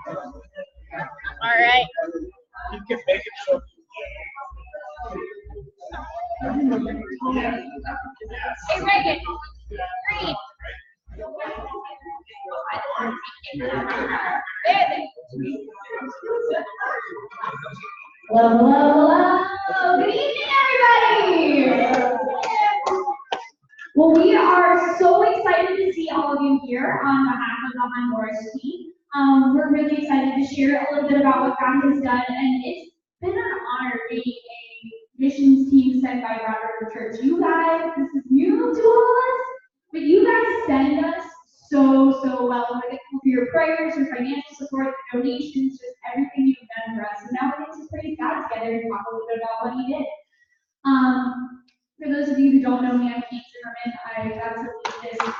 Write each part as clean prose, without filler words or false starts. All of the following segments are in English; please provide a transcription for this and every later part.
All right. You can make it so. Hey, Reagan. Green. There. Hello, hello, hello. Good evening, everybody. Well, we are so excited to see all of you here on behalf of the Honduras team. We're really excited to share a little bit about what God has done, and it's been an honor being a missions team sent by God River Church. You guys, this is new to all of us, but you guys send us so well. We're grateful for your prayers, your financial support, the donations, just everything you've done for us. So now we get to praise God together and talk a little bit about what He did. For those of you who don't know me, I'm Kate Zimmerman. I got to lead this crew.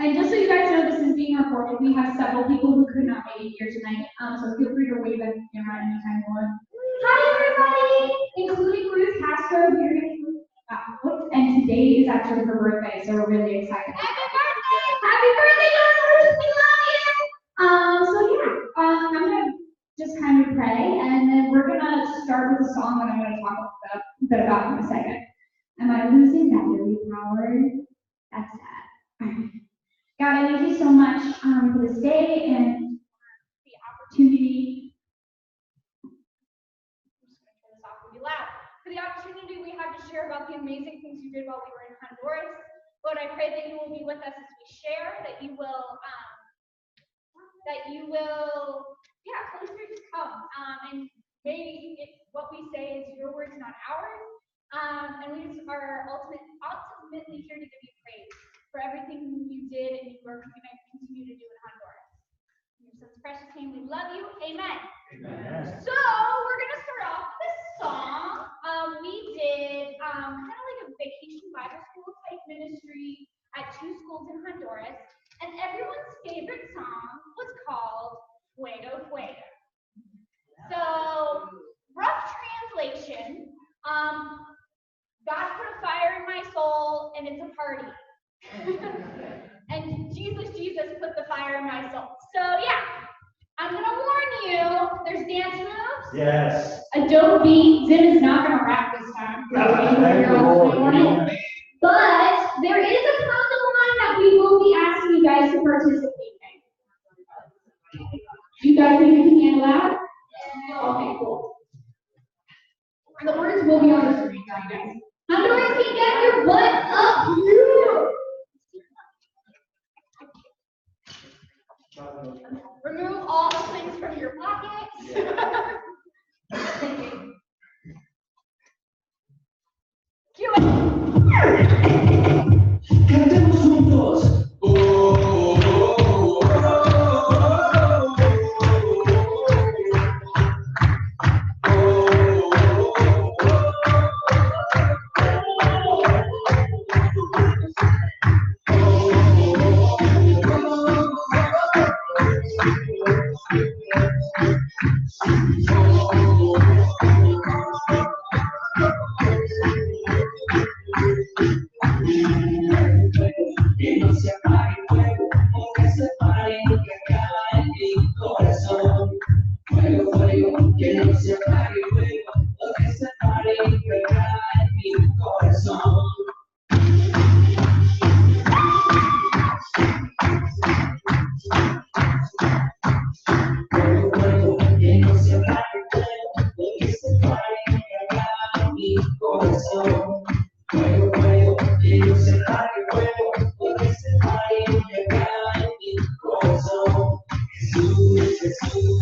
And just so you guys know, this is being recorded. We have several people who could not make it here tonight, so feel free to wave at the camera anytime you want. Hi, everybody, including Ruth Castro, and today is actually her birthday, so we're really excited. Happy birthday, Ruth! We love you! So yeah, I'm gonna just kind of pray, and then we're gonna start with a song that I'm gonna talk a bit about in a second. Am I losing battery power? That's sad. God, I thank you so much for this day and the opportunity. I'm just going to turn this off and be loud. For the opportunity we have to share about the amazing things you did while we were in Honduras. Lord, I pray that you will be with us as we share, that you will, Holy Spirit, just come. And may what we say is your words, not ours. And we just are ultimately here to give you praise for everything you did and you are going to continue to do in Honduras. In your son's precious name, we love you. Amen. Amen. So we're going to start off with this song. We did kind of like a vacation Bible school type ministry at 2 schools in Honduras, and everyone's favorite song was called Fuego Fuego. So rough translation, God put a fire in my soul and it's a party. And Jesus put the fire in my soul. So yeah, I'm gonna warn you, there's dance moves. Yes. A dope beat. Zim is not gonna rap this time. But there is a couple line that we will be asking you guys to participate in. You guys think you can handle that? Okay, cool. And the words will be on the screen, guys. Honduras, can get your butt up here. Remove all the things from your pockets. Cue it. Cantemos juntos. Que no se apague el fuego, o que se pare lo que acaba en mi corazón. Fuego, fuego, que no se apague el fuego, o que se pare lo que acaba en mi corazón. Fuego, fuego, que no se apague el fuego, o que se pare lo que acaba en mi corazón. Fuego, fuego, que no se apague el fuego, porque se pare lo que acaba en mi corazón. Jesús, Jesús,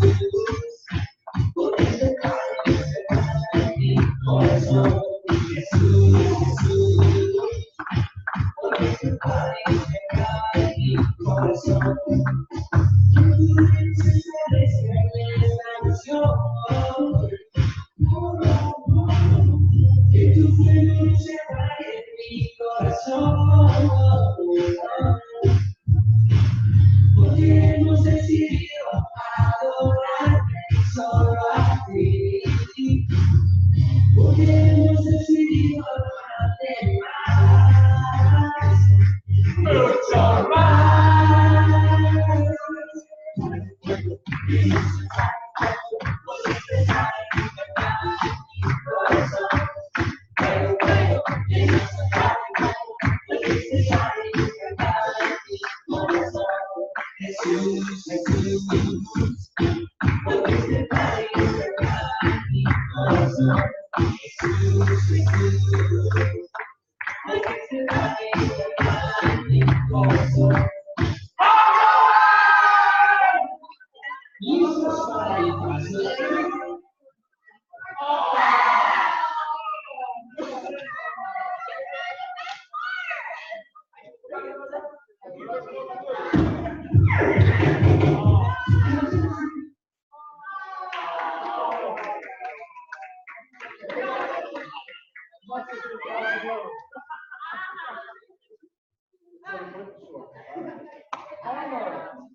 porque se pare lo que acaba en mi corazón. Jesús, Jesús, porque se pare lo que acaba en mi corazón. Jesús, esta canción. Que tu fuego se apague en mi corazón, porque hemos decidido adorarte solo a ti, porque hemos decidido amarte más.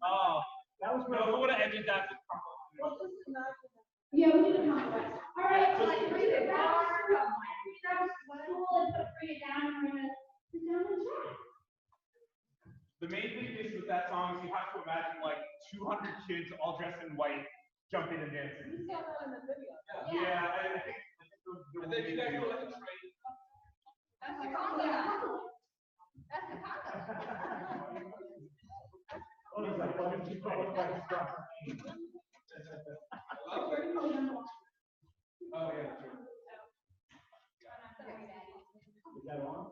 Oh, that was no, who would have ended that? Yeah, we need to compromise. All right, so like bring it back. Bring it down. And we're gonna sit down and chat. The main thing is with that song is you have to imagine like 200 kids all dressed in white jumping and dancing. You saw that in the video. Yeah, I think and then you guys go like a train. That's the concept. That's the concept. Oh, there's like fucking two colors by the stuff. Oh yeah, true. Is that on?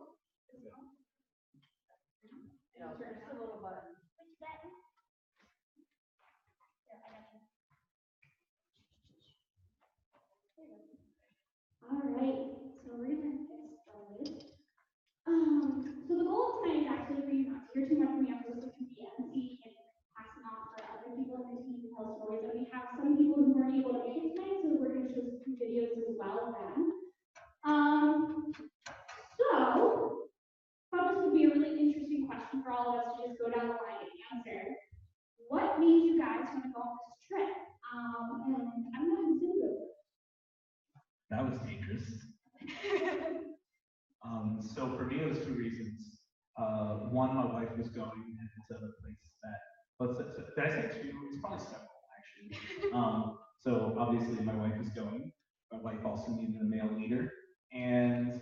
All right, so we're gonna get started. So the goal of tonight is actually for you not to hear too much from me. I'm supposed to be MC and passing off for other people in the team to tell stories. And we have some people who weren't able to make it tonight, so we're gonna show some videos as well of them. So thought this would be a really interesting question for all of us to just go down the line and answer. What made you guys want to go on this trip? And I'm not going to go. That was dangerous. So for me, it was two reasons. One, my wife was going, and it's a place that, did I say two? It's probably several, actually. So obviously, my wife is going. My wife also needed a male leader. And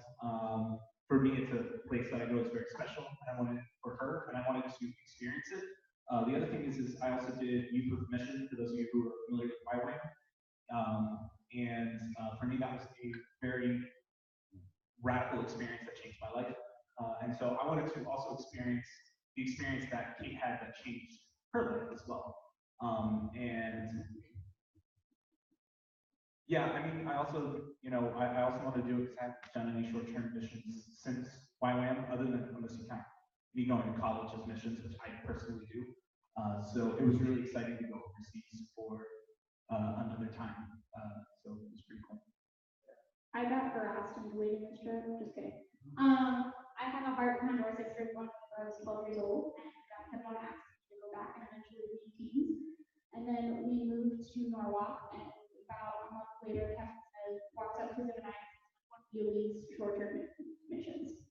for me, it's a place that I know is very special. And I wanted for her, and I wanted to experience it. The other thing is I also did youth with mission, for those of you who are familiar with YWAM. For me, that was a very radical experience that changed my life. And so I wanted to also experience the experience that Kate had that changed her life as well. Yeah, I mean, I also, I also want to do it because I haven't done any short-term missions since YWAM, other than unless you count me going to college as missions, which I personally do. So it was really exciting to go overseas for another time. So it was pretty cool. I got harassed and deleted this trip. Just kidding. I had a heart for Honduras. I started when I was 12 years old, and I kept on asking to go back and eventually be teens. And then we moved to Norwalk, and about a month later, Captain said, walks up to them and I want to lead short-term missions.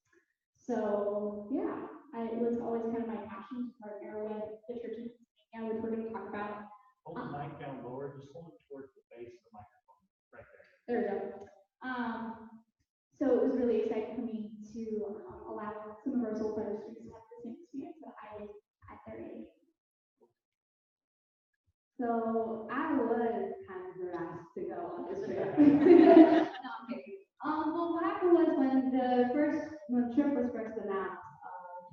So yeah, it was always kind of my passion to partner with the churches, which we're going to talk about. Hold the mic down lower, just hold it towards the base of the microphone, right there. There we go. So it was really exciting for me to allow some of our soul players to have the same experience that I did at their age. So I was kind of harassed to go on this trip. No, I'm kidding. Well, what happened was when the trip was first announced,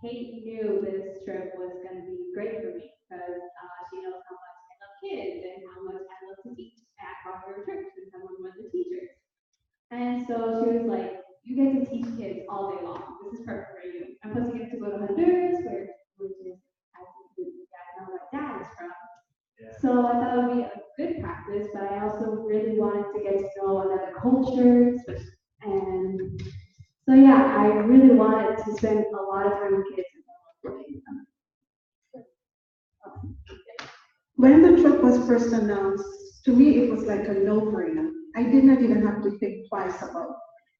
Kate knew this trip was going to be great for me because she knows how much I love kids and how much I love to teach at Honduras Church since I'm one of the teachers. And so she was like, you get to teach kids all day long. This is perfect for you. And plus you get to go to Honduras, which is, I think you guys know where Dad is from. Yeah. So I thought it would be a good practice, but I also really wanted to get to know another culture. And so yeah, I really wanted to spend a lot of time with kids and When the trip was first announced, to me it was like a no-brainer. I did not even have to think twice about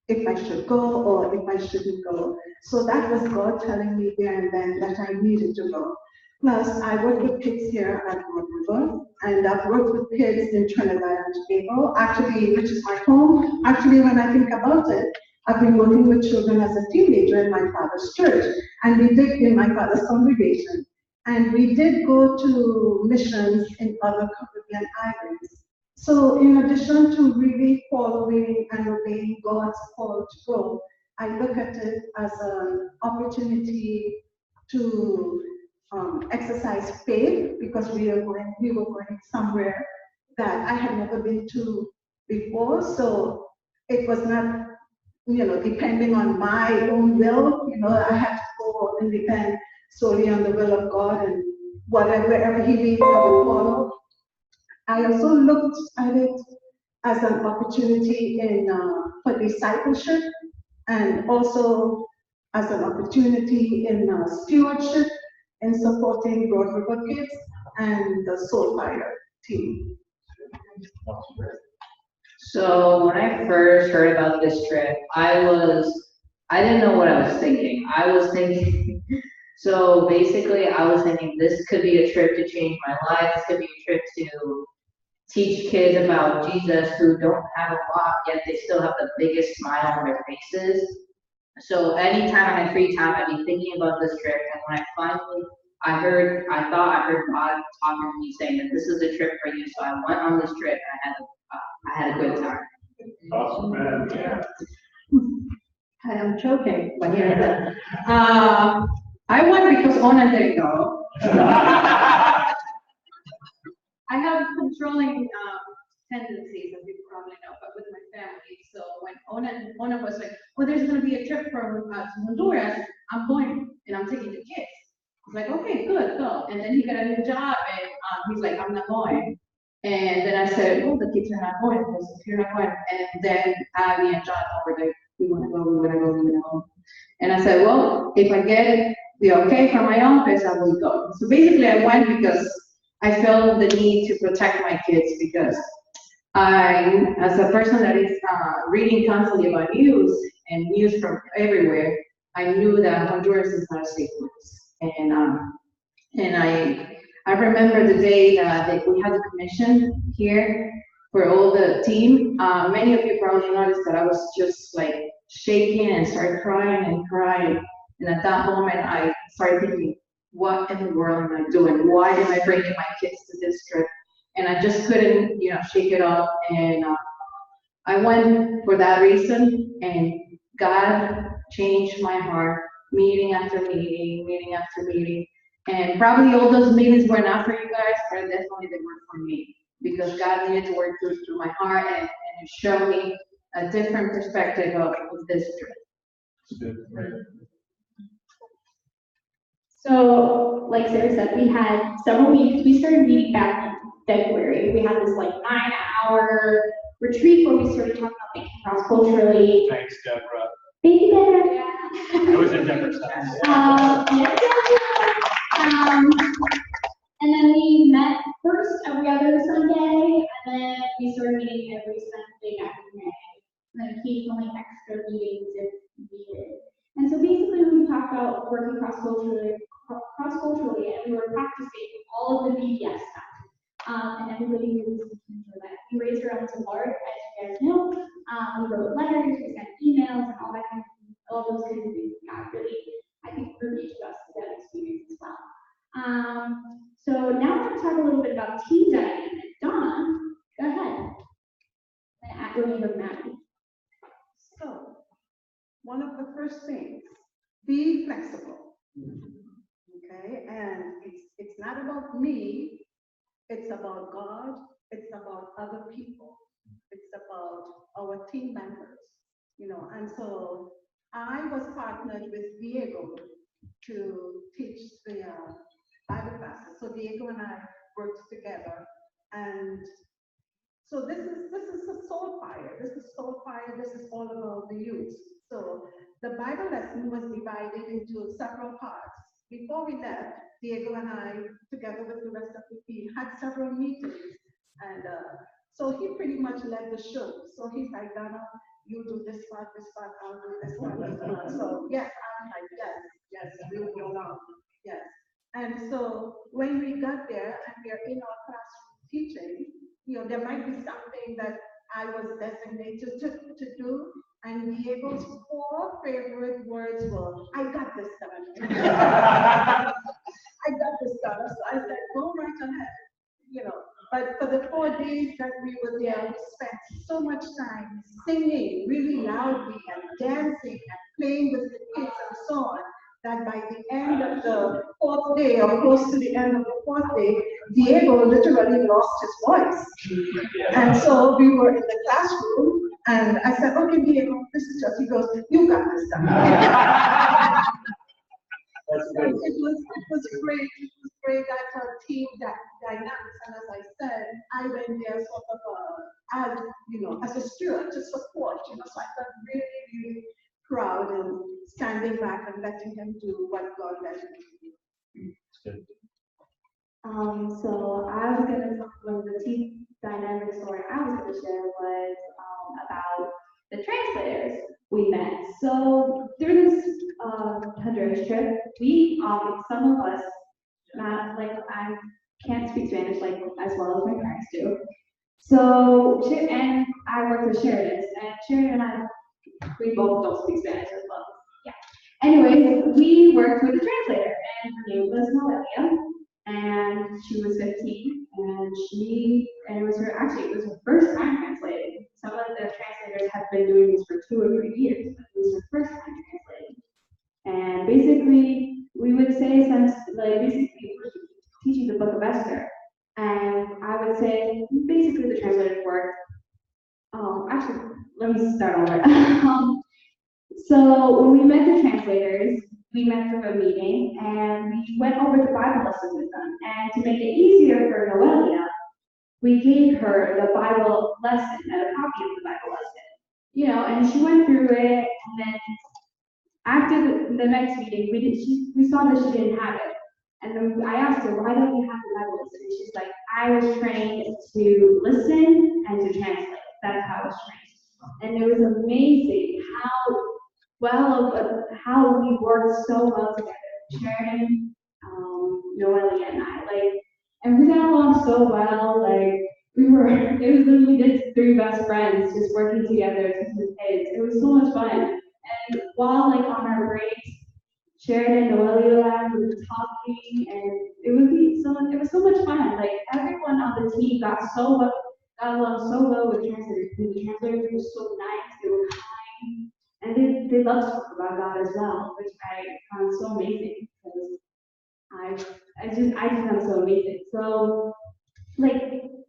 if I should go or if I shouldn't go. So that was God telling me there and then that I needed to go. Plus, I work with kids here at North River, and I've worked with kids in Trinidad and Tobago, actually, which is my home. Actually, when I think about it, I've been working with children as a teenager in my father's church, and we did in my father's congregation. And we did go to missions in other Caribbean islands. So in addition to really following and obeying God's call to go, I look at it as an opportunity to exercise faith because we were going somewhere that I had never been to before. So it was not, depending on my own will. I had to go and depend solely on the will of God, and wherever He leads, I will follow. I also looked at it as an opportunity for discipleship, and also as an opportunity in stewardship in supporting Broad River Kids and the Soul Fire team. So when I first heard about this trip, I didn't know what I was thinking. I was thinking, so basically I was thinking this could be a trip to change my life. This could be a trip to teach kids about Jesus who don't have a lot, yet they still have the biggest smile on their faces. So anytime I had free time, I'd be thinking about this trip. And when I finally, I thought I heard God talking to me saying that this is a trip for you. So I went on this trip and I had a good time. Awesome, man. Yeah. I'm choking when you're there. I went because Ona didn't go. I have controlling tendencies, as you probably know, but with my family. So when Ona was like, "Well, there's going to be a trip from to Honduras. I'm going, and I'm taking the kids." I was like, "Okay, good, go." And then he got a new job, and he's like, "I'm not going." And then I said, "Well, the kids are not going because if you're not going." And then Abby and John were like, "We want to go, we want to go, we want to go." And I said, "Well, if I get the okay from my office, I will go." So basically, I went because I felt the need to protect my kids because as a person that is reading constantly about news and news from everywhere, I knew that Honduras is not a safe place. And I remember the day that we had the commission here for all the team. Many of you probably noticed that I was just like shaking and started crying and crying. And at that moment, I started thinking, what in the world am I doing? Why am I bringing my kids to this trip? And I just couldn't, shake it off. And I went for that reason, and God changed my heart, meeting after meeting, meeting after meeting. And probably all those meetings were not for you guys, but definitely they were for me, because God needed to work through my heart and show me a different perspective of this trip. So, like Sarah said, we had several meetings. We started meeting back in February. We had this like 9-hour retreat where we started talking about thinking cross-culturally. Thanks, Deborah. Thank you, Deborah. I was in Deborah's house. And then we met first every other Sunday, and then we started meeting every Sunday back in May. And then occasionally extra meetings if needed. And so basically we talked about working cross-culturally, and we were practicing all of the BBS stuff. And everybody really seemed to enjoy that. We raised our own support, as you guys know. We wrote letters, we sent emails, and all that kind of things, all those kinds of things. God really, I think, permeated us to that experience as well. So now I'm going to talk a little bit about team dynamic. Donna, go ahead. At Relief Maddie. So, one of the first things, be flexible. Okay, and it's not about me, it's about God, it's about other people, it's about our team members, and so I was partnered with Diego to teach the Bible classes. So Diego and I worked together, and so this is a soul fire. This is soul fire. This is all about the youth. So the Bible lesson was divided into several parts. Before we left, Diego and I, together with the rest of the team, had several meetings, and so he pretty much led the show. So he's like, Donna, you do this part, I'll do this part, this part. So yes, I'm like, yes, we'll go along, yes. And so when we got there and we are in our classroom teaching, there might be something that I was designated to do, and Diego's 4 favorite words were, I got this done. I got this done. So I said, go right ahead, But for the 4 days that we were there, we spent so much time singing really loudly and dancing and playing with the kids and so on, that by the end of the fourth day, or close to the end of the fourth day, Diego literally lost his voice. And so we were in the classroom, and I said, okay, Diego, this is just, he goes, you got this done. It was great. It was great that team, that dynamics. And as I said, I went there sort of as as a steward to support. So I felt really, really proud and standing back and letting them do what God let them do. So I was gonna talk about the team dynamic story I was gonna share was about the translators we met. So during this Honduras trip, we some of us, not like I can't speak Spanish like as well as my parents do. So and I work with Sheridan, and Sheridan and I, we both don't speak Spanish as well. Yeah. Anyways, we worked with a translator, and her name was Noelia, and she was 15, and it was her first time translating. Some of the translators have been doing this for 2 or 3 years, but it was her first time translating. And basically, we would say basically we were teaching the book of Esther, and I would say basically the translators work. Actually, let me start over. So when we met the translators, we met through a meeting, and we went over the Bible lessons with them. And to make it easier for Noelia, we gave her the Bible lesson, a copy of the Bible lesson. And she went through it, and then after the next meeting, we saw that she didn't have it. And then I asked her, why don't you have the Bible lesson? And she's like, I was trained to listen and to translate. That's how I was trained. And it was amazing how we worked so well together. Sheridan, Noelia, and I, and we got along so well. It was literally just 3 best friends just working together as kids. It was so much fun. And while on our breaks, Sheridan, Noelia, and I would be talking, and it was so much fun. Everyone on the team got along so well with translators. The translators were so nice, they were kind, and they loved to talk about God as well, which I found so amazing because I just found so amazing. So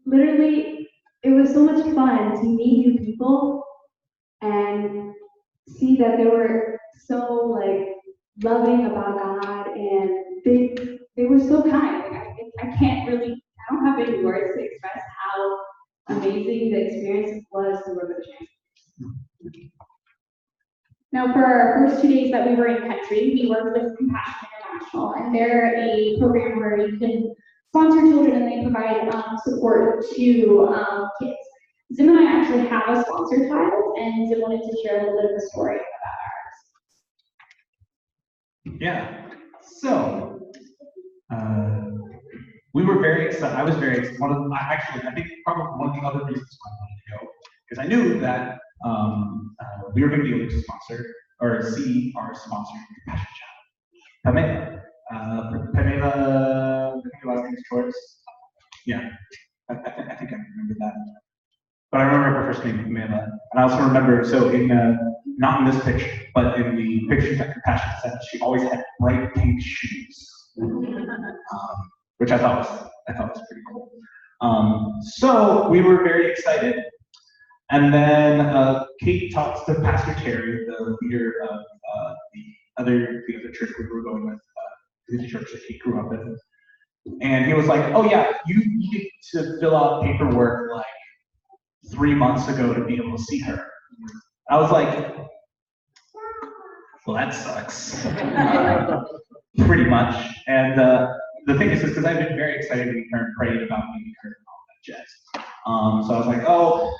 literally, it was so much fun to meet new people and see that they were so loving about God, and they were so kind. I don't have any words to express how amazing the experience was to work with the translators. Now, for our first 2 days that we were in country, we worked with Compassion International, and they're a program where you can sponsor children and they provide support to kids. Zim and I actually have a sponsored child, and Zim wanted to share a little bit of the story about ours. Yeah. So, we were very excited. I was very excited. I think probably one of the other reasons why I wanted to go, because I knew that we were going to be able to sponsor or see our sponsor, Compassion Child. Pamela, I think her last name is Torres. Yeah, I think I remember that. But I remember her first name, Pamela. And I also remember, so not in this picture, but in the pictures that Compassion sent, she always had bright pink shoes. Which I thought was pretty cool. So we were very excited, and then Kate talks to Pastor Terry, the leader of the other church we were going with, the church that he grew up in, and he was like, "Oh yeah, you needed to fill out paperwork 3 months ago to be able to see her." I was like, "Well, that sucks." Pretty much, and the thing is because I've been very excited to meet her and prayed about meeting her and all that jazz. So I was like, oh,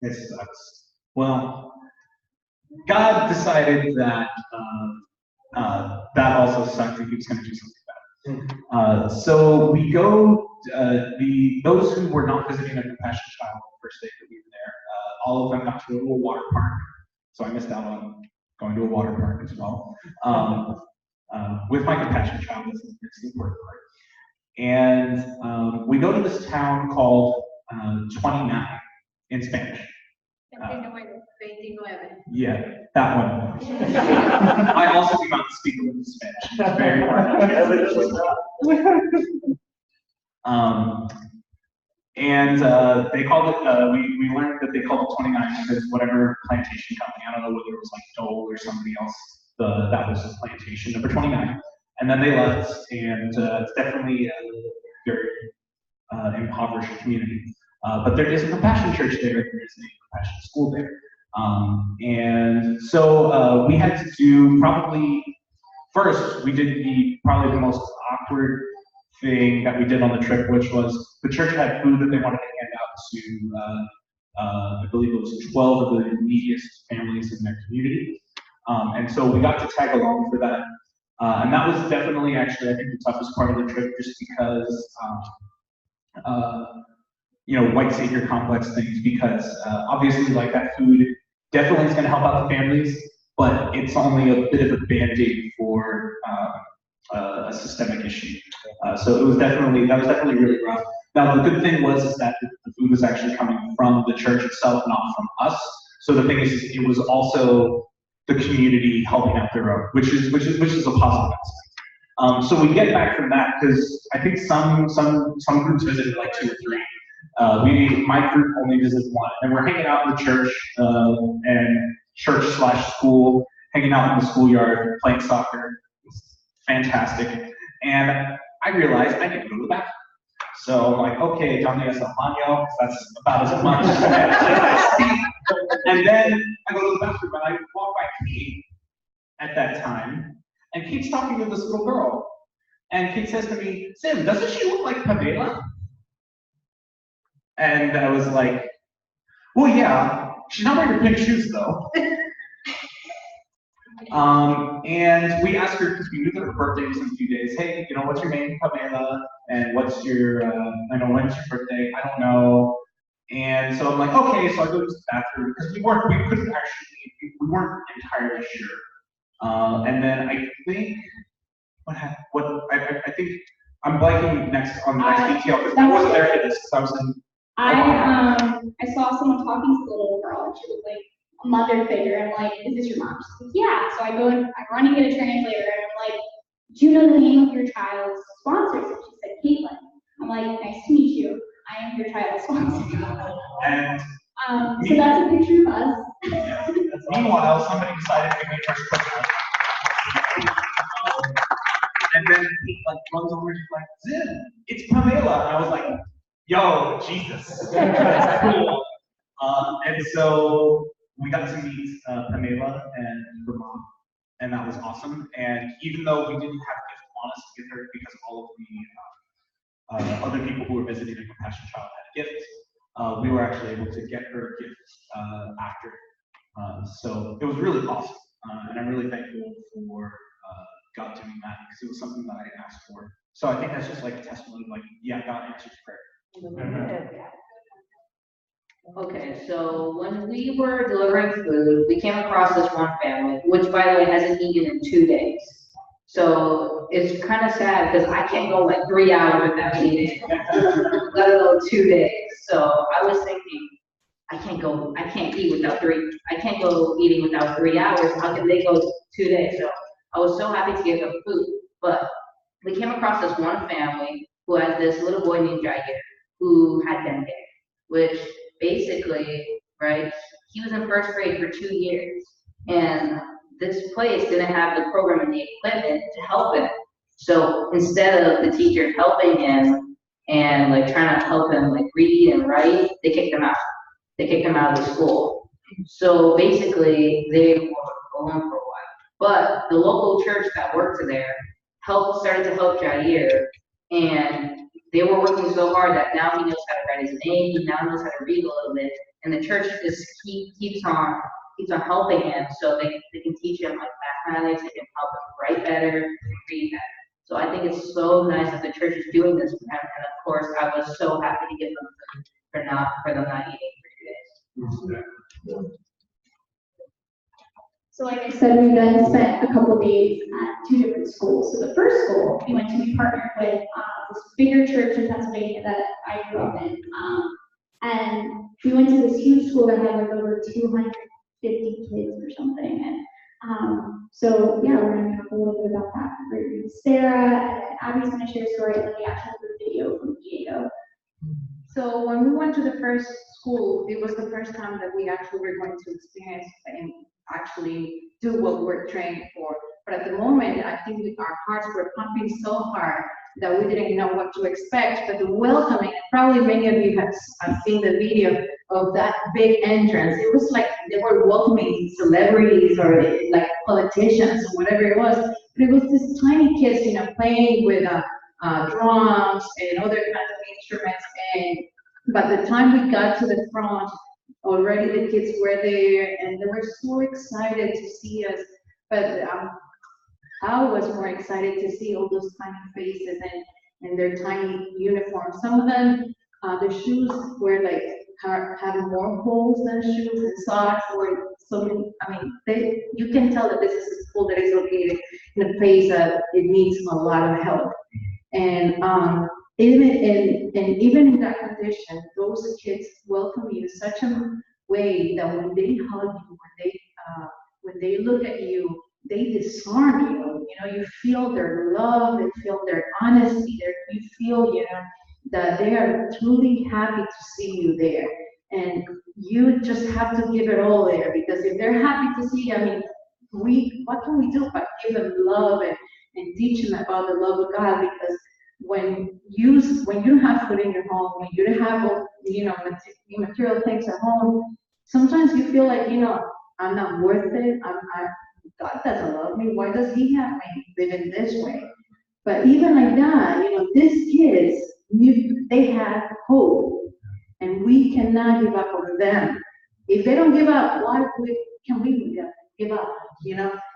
this sucks. Well, God decided that that also sucked and he was going to do something about it. So we go, those who were not visiting a Compassion Child the first day that we were there, all of them got to go to a water park. So I missed out on going to a water park as well. With my Compassion Child, it's the important part. And we go to this town called 29 in Spanish. 29. Yeah, that one. I also do not speak a little Spanish. It's very hard. And they called it, we learned that they called it 29 because whatever plantation company, I don't know whether it was like Dole or somebody else, that was the plantation number 29. And then they left, and it's definitely a very impoverished community. But there is a compassion church there, there is a compassion school there. And so we had to do probably, first, we did probably the most awkward thing that we did on the trip, which was the church had food that they wanted to hand out to, I believe it was 12 of the neediest families in their community. And so we got to tag along for that. And that was definitely actually, I think, the toughest part of the trip, just because, white savior complex things, because obviously, like, that food definitely is going to help out the families, but it's only a bit of a band-aid for a systemic issue. So that was definitely really rough. Now, the good thing was that the food was actually coming from the church itself, not from us. So the thing is, it was also the community helping out their own, which is a positive aspect. So we get back from that because I think some groups visited like 2 or 3. My group only visited 1, and we're hanging out in the church and church/school, hanging out in the schoolyard, playing soccer. It's fantastic. And I realized I need to go to the bathroom. So I'm like, okay, donde es el baño? That's about as much as I see. And then I go to the bathroom and I walk by Kate at that time, and Kate's talking to this little girl. And Kate says to me, Sim, doesn't she look like Pamela? And I was like, well, yeah, she's not wearing her pink shoes though. And we asked her, because we knew that her birthday was in a few days, hey, what's your name, Pamela? And what's your, when's your birthday? I don't know. And so I'm like, okay, so I go to the bathroom, because we weren't entirely sure. And then I think, I think I'm blanking on the next detail, because I wasn't there for this, because I was in. I saw someone talking to the little girl, and she was like a mother figure, and I'm like, is this your mom? She's like, yeah. So I go and I run and get a translator, and I'm like, do you know the name of your child's sponsors? And she said, Caitlin. I'm like, nice to meet you. I am your child's sponsor. And so that's a picture of us. Meanwhile, somebody decided to make her quick. And then he runs over and he's like, Zim, it's Pamela. And I was like, yo, Jesus, that's cool. And so we got to meet Pamela and her mom, and that was awesome. And even though we didn't have a gift on us to give her, because all of the other people who were visiting the Compassion Child had gifts, we were actually able to get her a gift after. So it was really awesome, and I'm really thankful for God doing that, because it was something that I asked for. So I think that's just like a testimony of like, yeah, God answers prayer. Okay, so when we were delivering food, we came across this one family, which by the way hasn't eaten in 2 days. So it's kind of sad because I can't go like 3 hours without eating, let alone 2 days. So I was thinking, I can't go eating without 3 hours. How can they go 2 days? So I was so happy to give them food. But we came across this one family who had this little boy named Jair who had dengue, which basically, right, he was in first grade for 2 years. And this place didn't have the program and the equipment to help him. So instead of the teacher helping him and like trying to help him like read and write, they kicked him out. They kicked him out of the school. So basically, they were alone for a while. But the local church that worked there started to help Jair, and they were working so hard that now he knows how to write his name, he now knows how to read a little bit, and the church just keeps on helping him so they can teach him like mathematics, they can help him write better, and read better. So I think it's so nice that the church is doing this for him, and of course I was so happy to give them food for them not eating for 2 days. So like I said, we then spent a couple days at 2 different schools. So the first school we partnered with this bigger church in Pennsylvania that I grew up in. And we went to this huge school that had like over 200 50 kids or something. And so yeah, we're gonna talk a little bit about that. We're gonna Sarah and Abby's gonna share a story, and then we actually have a video from Diego. So when we went to the first school, it was the first time that we actually were going to experience and actually do what we're trained for. But at the moment, I think our hearts were pumping so hard that we didn't know what to expect. But the welcoming, and probably many of you have seen the video of that big entrance. It was like they were welcoming celebrities or like politicians or whatever it was. But it was this tiny kids, playing with drums and other kinds of instruments. And by the time we got to the front, already the kids were there and they were so excited to see us. But I was more excited to see all those tiny faces and their tiny uniforms. Some of them, their shoes were like have more holes than shoes, and socks were so many. I mean, you can tell that this is a school that is located in a place that it needs a lot of help. And even in that condition, those kids welcome you in such a way that when they hug you, when they look at you, they disarm you. You feel their love, you feel their honesty, you feel, that they are truly happy to see you there. And you just have to give it all there, because if they're happy to see you, I mean, what can we do but give them love and teach them about the love of God? Because when you don't have food in your home, when you don't have, material things at home, sometimes you feel like, I'm not worth it. God doesn't love me. Why does He have me living this way? But even like that, these kids, they have hope, and we cannot give up on them. If they don't give up, can we give up?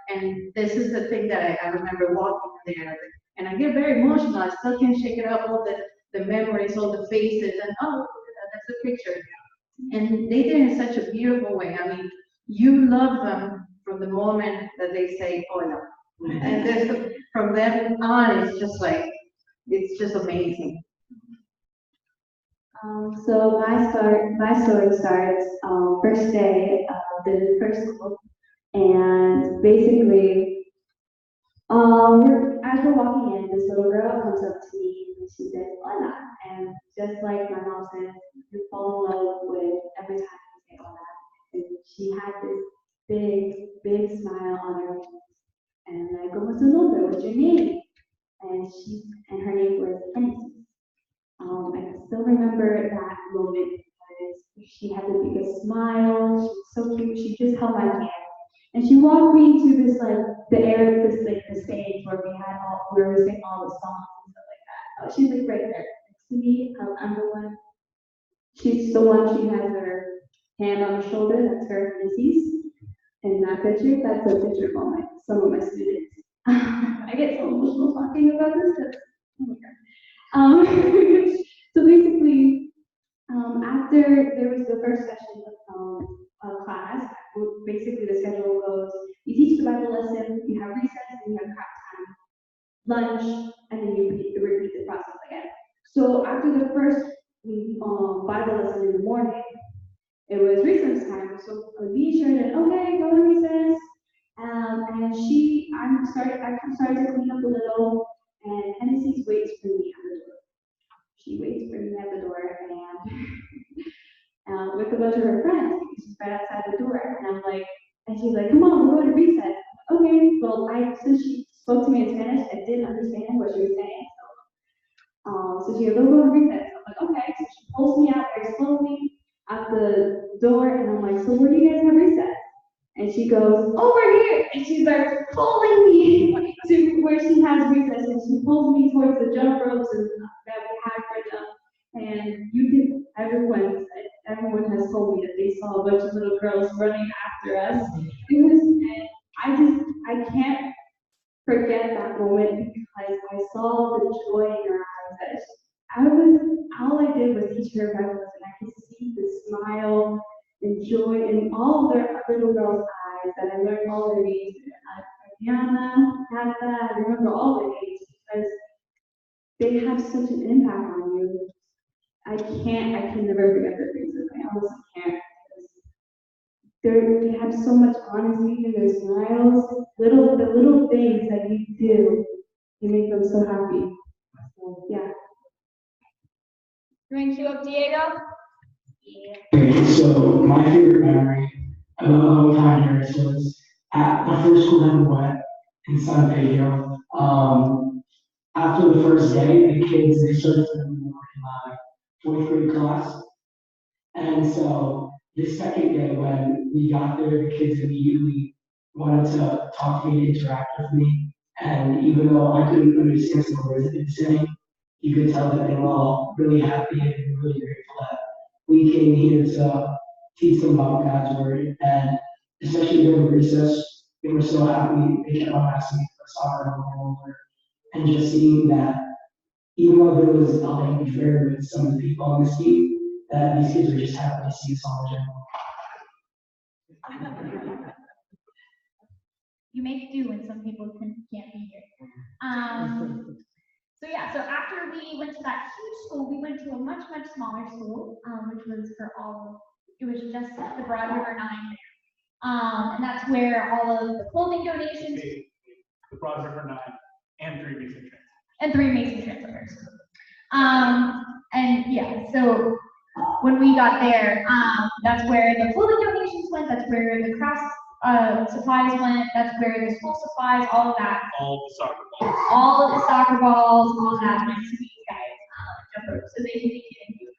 And this is the thing that I remember walking there, and I get very emotional. I still can't shake it up, all the memories, all the faces, and oh, look at that, that's a picture. And they did it in such a beautiful way. I mean, you love them from the moment that they say, oh no. And then from then on, it's just amazing. So my story starts first day of the first school, and basically, as we're walking in, this little girl comes up to me and she says, "Hola," and just like my mom says, you fall in love with every time you say "Hola." And she had this big smile on her face, and I go, "What's your number? What's your name?" And her name was Genesis. And I still remember that moment because she had the biggest smile. She was so cute. She just held my hand, and she walked me to this the area, the stage where we were singing all the songs and stuff like that. She's right there next to me. I'm the one. She's the one. She has her hand on her shoulder. That's her, Missy's. In that picture, that's a picture of all some of my students. I get so emotional talking about this. Oh my God. So basically, after there was the first session of class, basically the schedule goes, you teach the Bible lesson, you have recess, and you have craft time, lunch, and then you repeat the process again. So after the first Bible lesson in the morning, it was recess time. So Alicia said, okay, go to recess. And I started to clean up a little, and Hennessy waits for me at the door. She waits for me at the door, and with a bunch of her friends, because she's right outside the door. And she's like, come on, we're going to recess. Okay, well, since she spoke to me in Spanish, I didn't understand what she was saying. So she goes, we'll go to recess. I'm like, okay. So she pulls me out very slowly at the door, and I'm like, so where do you guys have recess? And she goes, over here, and she starts pulling me to where she has recess, and she pulls me towards the jump ropes that we had for jump. And everyone has told me that they saw a bunch of little girls running after us. I can't forget that moment because I saw the joy in her eyes. All I did was teach her Bible, and I could see the smile and joy in all of their little girls' eyes that I learned all their names. Diana, Kata, I remember all their names because they have such an impact on you. I can never forget their faces. I honestly can't. they have so much honesty in their smiles. The little things that you do, you make them so happy. So, yeah. You want to cue up Diego? Okay, so my favorite memory of Honduras was at the first school that we went in San Pedro. After the first day, the kids, they started to move in my fourth grade class. And so the second day when we got there, the kids immediately wanted to talk to me, interact with me. And even though I couldn't understand some of the words that they were saying, you could tell that they were all really happy and really grateful that we came here to teach them about God's word. And especially during recess, they were so happy. They kept on asking me for soccer over and over. And just seeing that even though there was a language barrier with some of the people on the team, that these kids were just happy to see us all in general. You make do when some people can't be here. So yeah, so after we went to that huge school, we went to a much, much smaller school, which was for all, it was just the Broad River 9 there. And that's where all of the clothing donations. The Broad River 9 and 3 Mason Trans. And 3 Mason translators. And yeah, so when we got there, that's where the clothing donations went, that's where the craft supplies went, that's where the school supplies, all of that. All the soccer balls. All of the soccer balls, all of that went to these guys, jumpers, so they can be getting you.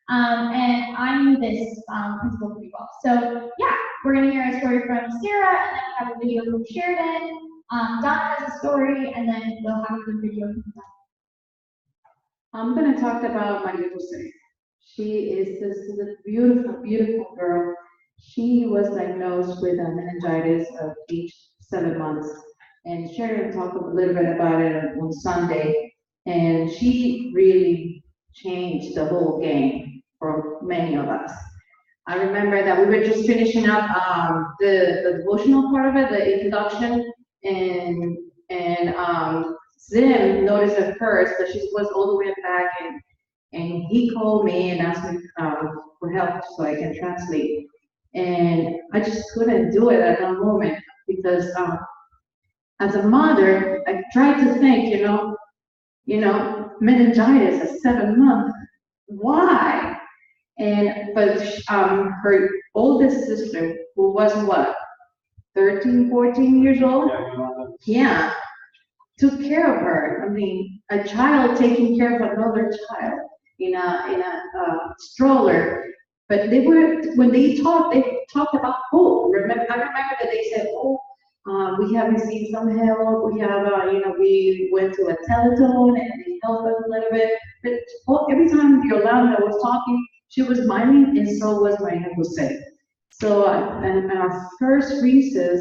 And I knew this principal pretty well. So yeah, we're gonna hear a story from Sarah, and then we have a video from Sheridan. Donna has a story, and then we'll have a video from Donna. I'm gonna talk about my little sister. She is this beautiful, beautiful girl. She was diagnosed with a meningitis at age 7 months. And Sharon talked a little bit about it on Sunday. And she really changed the whole game for many of us. I remember that we were just finishing up the devotional part of it, the introduction, and Zim noticed at first that she was all the way back, and he called me and asked me for help so I can translate. And I just couldn't do it at that moment because as a mother, I tried to think, meningitis at 7 months, why? But her oldest sister, who was what, 13, 14 years old? Yeah, took care of her. I mean, a child taking care of another child in a stroller. But when they talked about hope. I remember that they said, "Oh, we have received some help. We have, we went to a telethon and they helped us a little bit." But every time Yolanda was talking, she was smiling, and so was Maria Jose. So, and our first recess,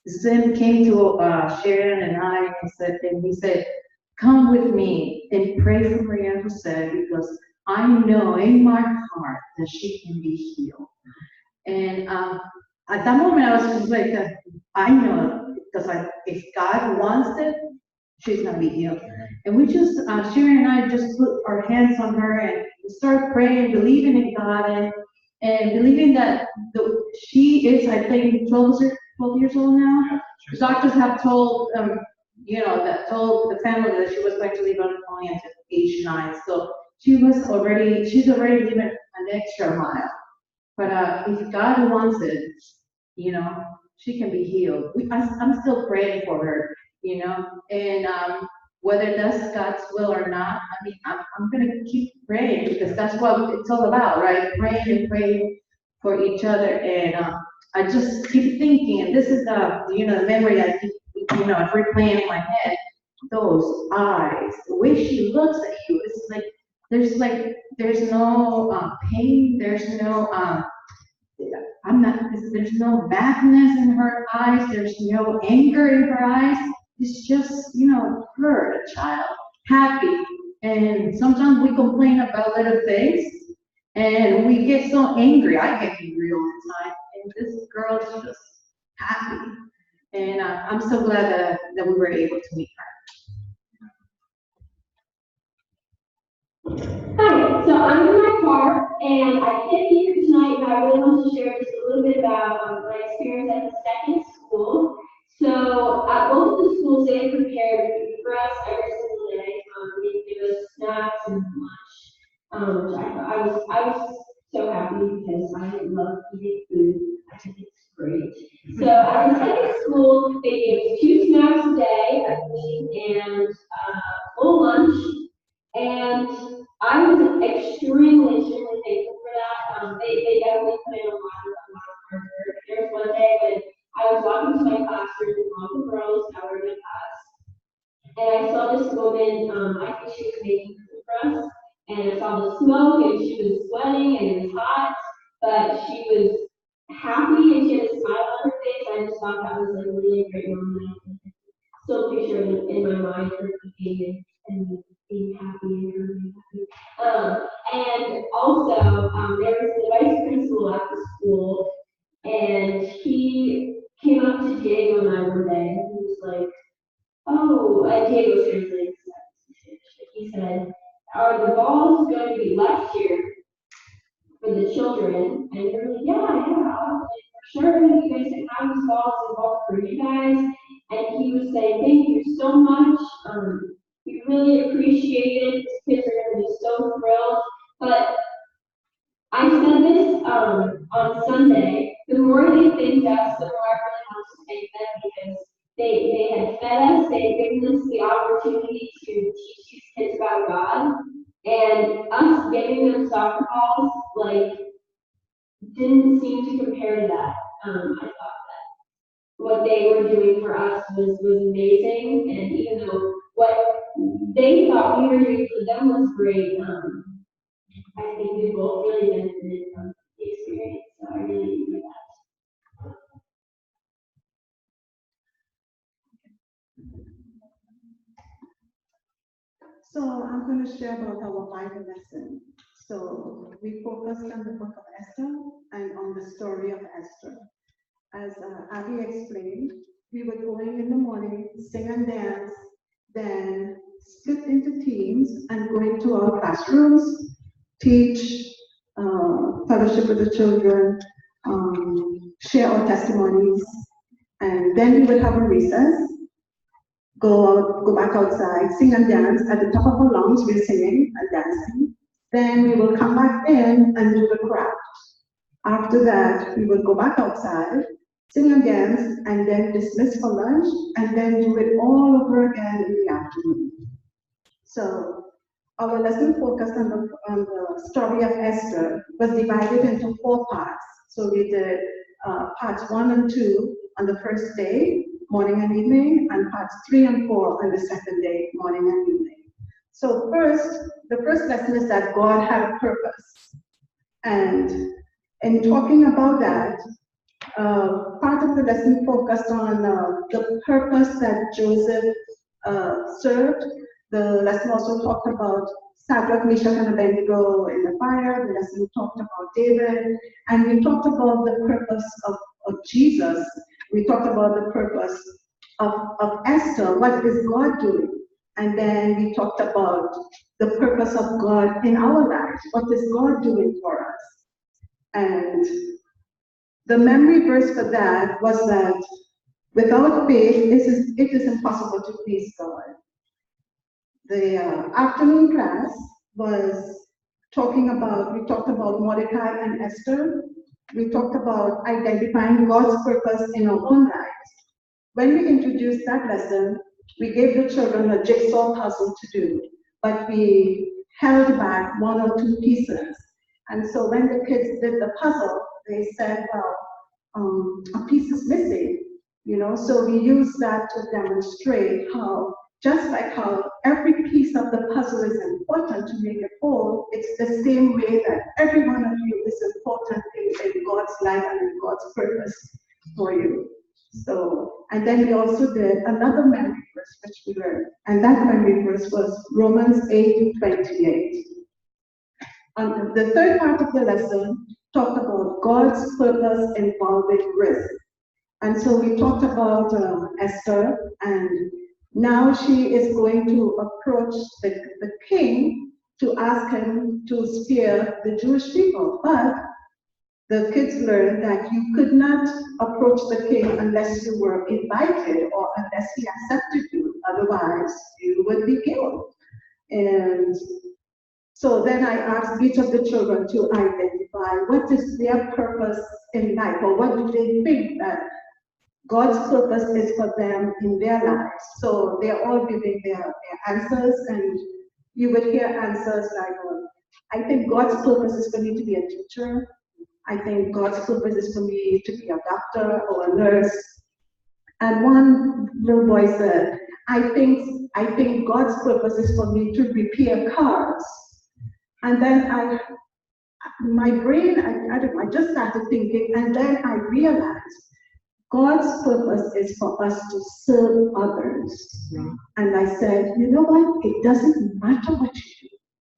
Zim came to Sharon and I and he said, "Come with me and pray for Maria Jose because I know in my heart that she can be healed." And at that moment, I was just like, I know because if God wants it, she's gonna be healed. And we just, Sharon and I just put our hands on her and started praying, believing in God and believing that she is, I think, 12 years old now. The doctors have told, told the family that she was going to live only until age 9. So she's already living an extra mile. But if God wants it, she can be healed. I'm still praying for her, and whether that's God's will or not, I mean, I'm gonna keep praying because that's what it's all about, right? Praying and praying for each other, and I just keep thinking, and this is the memory I keep, replaying in my head. Those eyes, the way she looks at you, it's like there's no pain, there's no there's no madness in her eyes, there's no anger in her eyes. It's just, her, a child, happy. And sometimes we complain about little things and we get so angry. I get angry all the time. And this girl is just happy. And I'm so glad that we were able to meet her. Hi, so I'm in my car and I came here tonight and I really want to share just a little bit about my experience at the second school. So at both of the schools, they prepared food for us every single day. They give us snacks and lunch. Which I was so happy because I love eating food. I think it's great. So at the second school, they gave us 2 snacks a day, I believe, and full lunch. And I was extremely thankful for that. They definitely put in a lot of hard work. There was one day when I was walking to my classroom with all the girls that were in my class, and I saw this woman, I think she was making food for us, and I saw the smoke, and she was sweating, and it was hot, but she was happy, and she had a smile on her face. I just thought that was like a really great moment. Still picture in my mind her eating and being happy and her being happy. And also, there was the vice principal at the school, and he came up to Diego and I one day, and he was like, "Oh," Diego translates that to Spanish. He said, "Are the balls going to be left here for the children?" And we are like, yeah, like, for sure. You guys can have these balls involved for you guys. And he was saying, thank you so much. We really appreciate it. These kids are going to be so thrilled. But I said this on Sunday. The more they thanked us, the more I really want to thank them because they had fed us, they had given us the opportunity to teach these kids about God. And us giving them soccer balls, like, didn't seem to compare to that. I thought that what they were doing for us was amazing, and even though what they thought we were doing for them was great, I think we both really benefited from the experience. So I really enjoyed that. So I'm going to share about our Bible lesson. So we focused on the book of Esther and on the story of Esther. As Abby explained, we were going in the morning, sing and dance, then split into teams and go into our classrooms, teach, fellowship with the children, share our testimonies, and then we would have a recess, go back outside, sing and dance. At the top of our lungs, we're singing and dancing. Then we will come back in and do the craft. After that, we will go back outside, sing and dance, and then dismiss for lunch, and then do it all over again in the afternoon. So our lesson focused on the story of Esther was divided into 4 parts. So we did parts 1 and 2 on the first day, morning and evening, and parts 3 and 4 on the second day, morning and evening. So the first lesson is that God had a purpose. And in talking about that, part of the lesson focused on the purpose that Joseph served. The lesson also talked about Shadrach, Meshach, and Abednego in the fire. The lesson talked about David, and we talked about the purpose of Jesus. We talked about the purpose of Esther. What is God doing? And then we talked about the purpose of God in our lives. What is God doing for us? And the memory verse for that was that without faith, it is impossible to please God. The afternoon class was we talked about Mordecai and Esther. We talked about identifying God's purpose in our own lives. When we introduced that lesson, we gave the children a jigsaw puzzle to do, but we held back 1 or 2 pieces. And so when the kids did the puzzle, they said, well, a piece is missing, so we used that to demonstrate how, just like how every piece of the puzzle is important to make it whole, it's the same way that every one of you is important in God's life and in God's purpose for you. So, and then we also did another memory verse which we learned, and that memory verse was Romans 8:28. The third part of the lesson talked about God's purpose involving risk. And so we talked about Esther, and now she is going to approach the king to ask him to spare the Jewish people. But the kids learned that you could not approach the king unless you were invited or unless he accepted you. Otherwise, you would be killed. And so then I asked each of the children to identify what is their purpose in life, or what do they think that God's purpose is for them in their lives. So they're all giving their answers, and you would hear answers like, I think God's purpose is for me to be a teacher. I think God's purpose is for me to be a doctor or a nurse. And one little boy said, I think God's purpose is for me to repair cars. And then my brain, I don't know, I just started thinking, and then I realized God's purpose is for us to serve others. And I said, you know what? It doesn't matter what you do.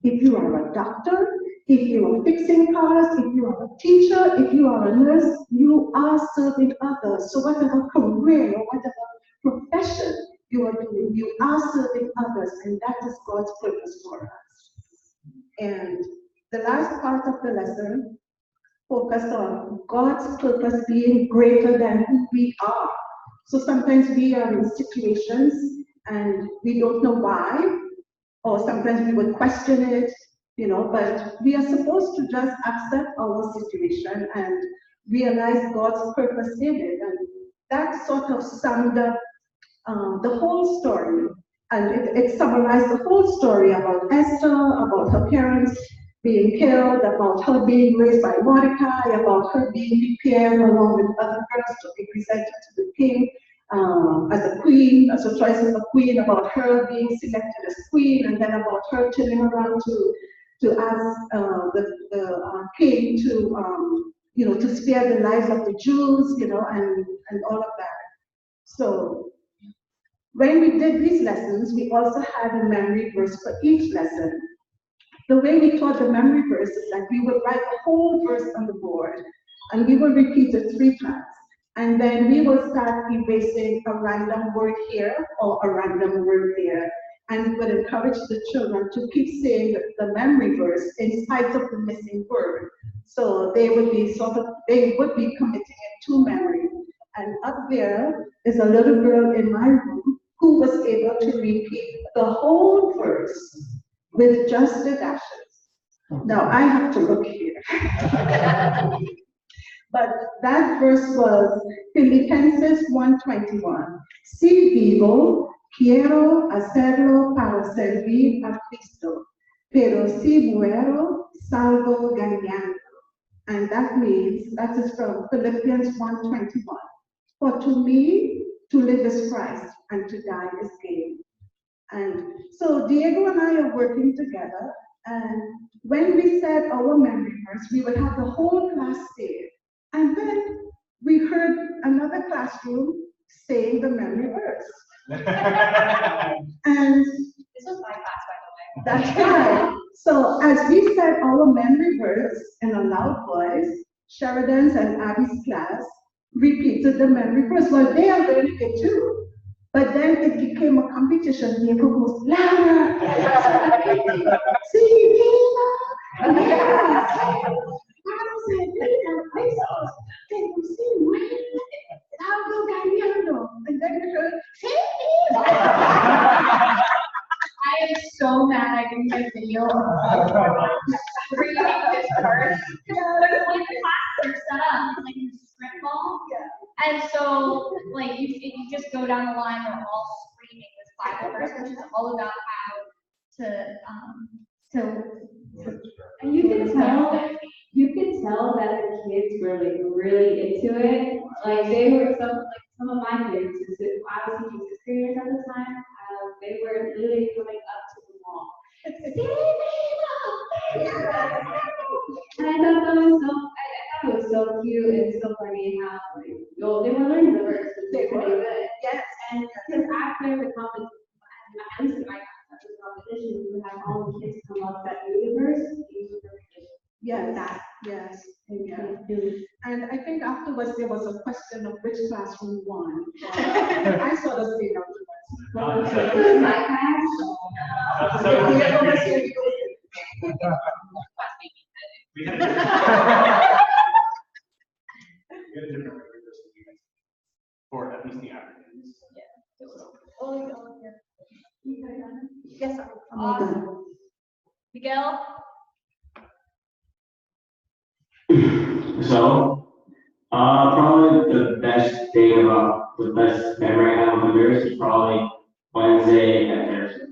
If you are a doctor, if you are fixing cars, if you are a teacher, if you are a nurse, you are serving others. So whatever career or whatever profession you are doing, you are serving others, and that is God's purpose for us. And the last part of the lesson focused on God's purpose being greater than who we are. So sometimes we are in situations and we don't know why, or sometimes we would question it, but we are supposed to just accept our situation and realize God's purpose in it. And that sort of summed up the whole story. And it summarized the whole story about Esther, about her parents being killed, about her being raised by Mordecai, about her being prepared along with other girls to be presented to the king as a queen, as a choice of a queen, about her being selected as queen, and then about her turning around to ask the king to spare the lives of the Jews, and all of that. So when we did these lessons, we also had a memory verse for each lesson. The way we taught the memory verse is that we would write the whole verse on the board, and we would repeat it 3 times. And then we will start erasing a random word here or a random word there. And we would encourage the children to keep saying the memory verse in spite of the missing word. So they would be committing it to memory. And up there is a little girl in my room who was able to repeat the whole verse with just the dashes. Now I have to look here. But that verse was Filipenses 1:21. Si vivo, quiero hacerlo para servir a Cristo, pero si muero, salgo ganando. And that means, that is from Philippians 1:21. For to me, to live is Christ, and to die is gain. And so Diego and I are working together, and when we said our memory verse, we would have the whole class say it. And then we heard another classroom saying the memory verse. And This was my class, by the way. that's right. So as we said our memory verse in a loud voice, Sheridan's and Abby's class repeated the memory verse. Well, they are learning it too. But then it became a competition. Diego goes louder. See, and then we heard, I am so mad I didn't get video of reading this part. Because when the classes are set up, it's like in script ball. And so, like, you just go down the line, they're all screaming this Bible verse, which is all about how And you can tell that the kids were like really into it. Like they were some of my kids, I was teaching sixth graders at the time. They were literally coming up to the wall. And I thought it was so cute and so funny how they were learning the verse, but they were really good. yes. And because after the competition, at least in my class, after the competition, we would have all the kids come up that knew the verse, use the rendition. Yes, yes, and I think afterwards there was a question of which classroom won. I saw the scene afterwards. We had a different, we had a different record for at least the Africans. Yes, I'm all done. Miguel? So, probably the best thing about the best memory I have of Honduras is probably Wednesday and Thursday.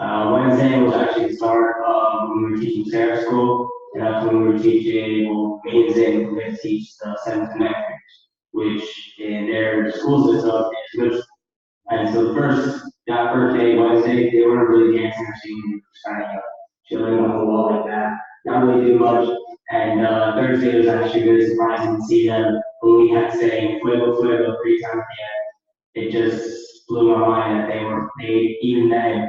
Wednesday was actually the start of when we were teaching Sarah school, and that's when we were teaching, well, me and Zane were going to teach the 7th and 9th graders, which in their school system is middle school. And so that first day, Wednesday, they weren't really dancing or singing, they were just kind of chilling on the wall like that, not really doing much. And Thursday was actually really surprising to see them when we had to say fuego, fuego 3 times at the end. It just blew my mind that even then,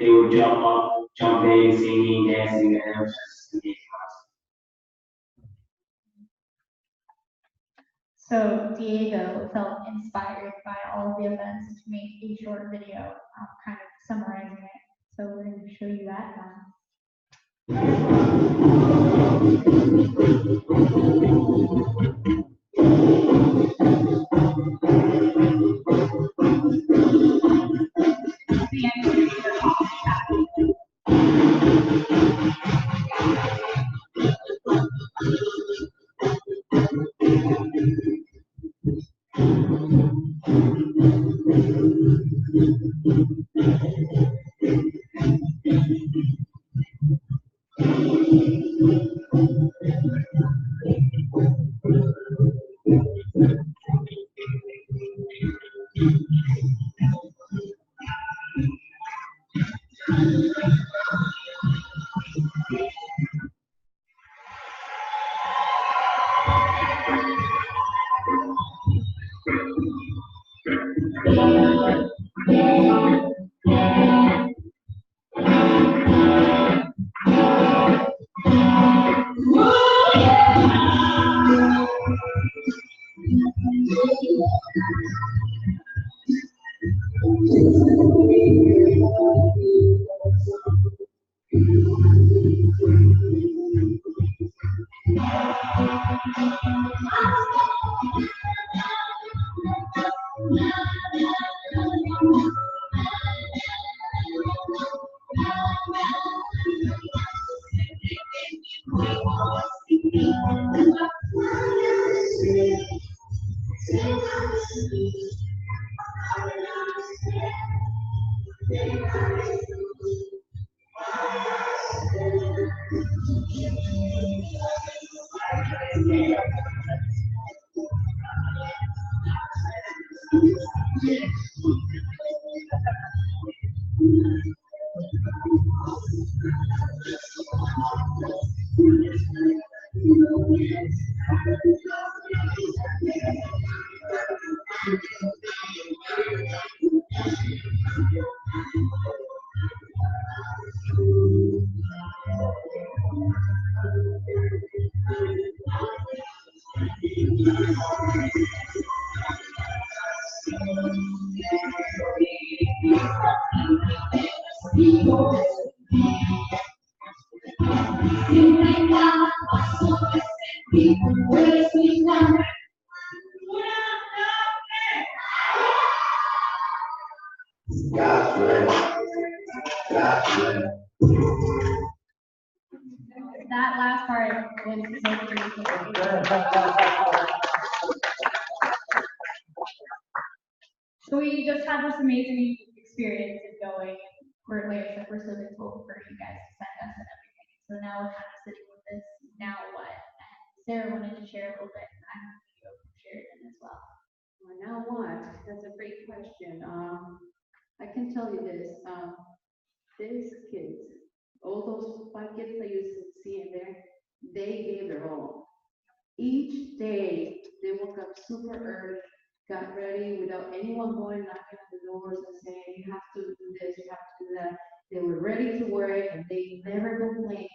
they would jump up, jumping, singing, dancing, and it was just amazing. So Diego felt inspired by all of the events to make a short video, kind of summarizing it. So we're going to show you that now. That last part was so crazy. So we just had this amazing experience of going. We're like I said, we're so grateful for you guys to send us and everything. So now we're kind of sitting with this. Now what? And Sarah wanted to share a little bit, and I'm going to share it as well. Well, now what? That's a great question. I can tell you this. These kids, all those 5 kids that you see in there, they gave their all. Each day, they woke up super early, got ready without anyone going knocking on the doors and saying, you have to do this, you have to do that. They were ready to work and they never complained.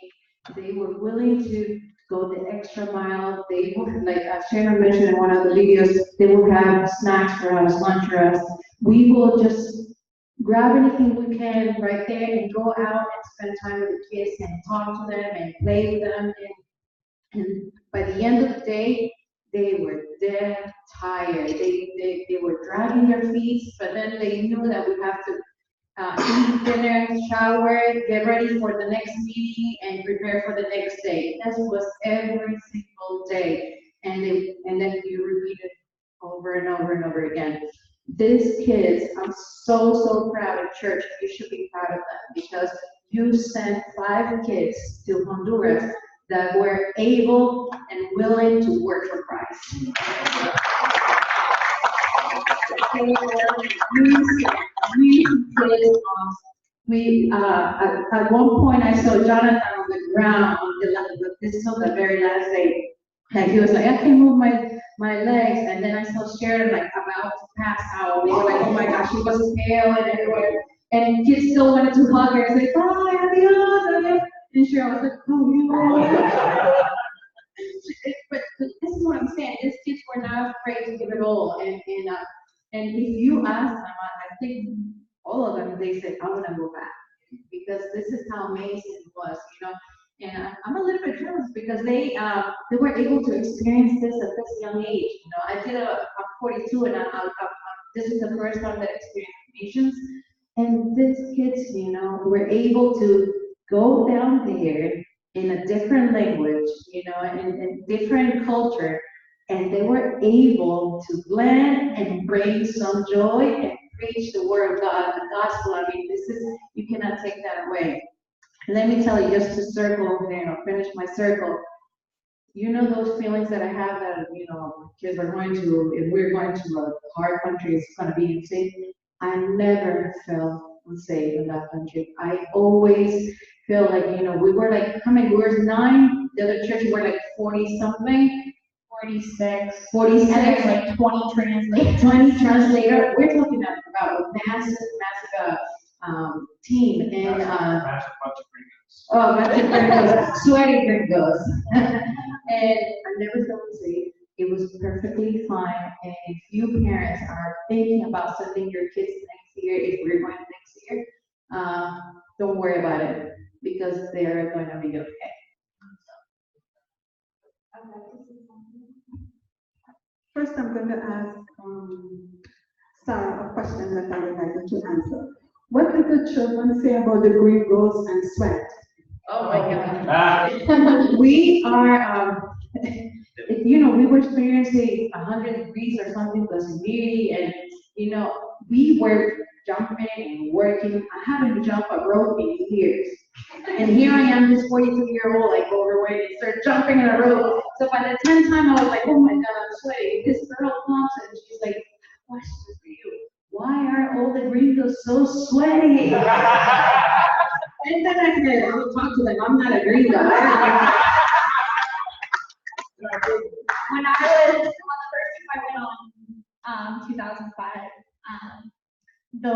They were willing to go the extra mile. They would, like Sharon mentioned in one of the videos, they would have snacks for us, lunch for us. We will just grab anything we can right there and go out and spend time with the kids and talk to them and play with them. And by the end of the day, they were dead tired. They were dragging their feet, but then they knew that we have to eat dinner, shower, get ready for the next meeting, and prepare for the next day. That was every single day. And then you repeat it over and over and over again. These kids, I'm so proud of church. You should be proud of them because you sent 5 kids to Honduras that were able and willing to work for Christ. They were really kids. At one point I saw Jonathan on the ground this is on the very last day. And he was like, I can't move my legs. And then I saw Sharon like about to pass out. We were like, oh my gosh, she was pale and everywhere. And kids still wanted to hug her and say, bye, adios, adios. And Sharon was like, oh, yeah. But this is what I'm saying. These kids were not afraid to give it all. And if you ask them, I think all of them, they said, I want to go back because this is how amazing it was, you know. And I'm a little bit jealous because they were able to experience this at this young age. You know, I'm 42 and this is the first time that I experienced missions. And these kids, you know, were able to go down there in a different language, you know, in different culture, and they were able to blend and bring some joy and preach the word of God, the gospel. I mean, you cannot take that away. Let me tell you, just to circle, you know, finish my circle. You know those feelings that I have that, you know, kids are going to, if we're going to a hard country, it's going to be unsafe. I never felt unsafe in that country. I always feel like, you know, we were like, how many? We were 9, the other church, we were like 40 something. 46. 46. And there's like 20 translators. 20 translator. We're talking about a massive team. And, Massive bunch of gringos. oh, bunch of gringos, sweaty gringos. And I never felt unsafe. It was perfectly fine. And if you parents are thinking about sending your kids next year, if we're going next year, don't worry about it because they're going to be okay. First, I'm going to ask Sarah a question that I would like her to answer. What did the children say about the gringos and sweat? Oh my God. We are, you know, we were experiencing 100 degrees or something plus humidity, and you know, we were jumping and working. I haven't jumped a rope in years. And here I am, this 42-year-old, like overweight, and start jumping in a rope. So by the 10th time, I was like, oh my God, I'm sweating. This girl comes and she's like, question for you. Why are all the gringos so sweaty? And then I said, I will talk to them. I'm not a gringo. When I was on the first trip I went on, 2005, the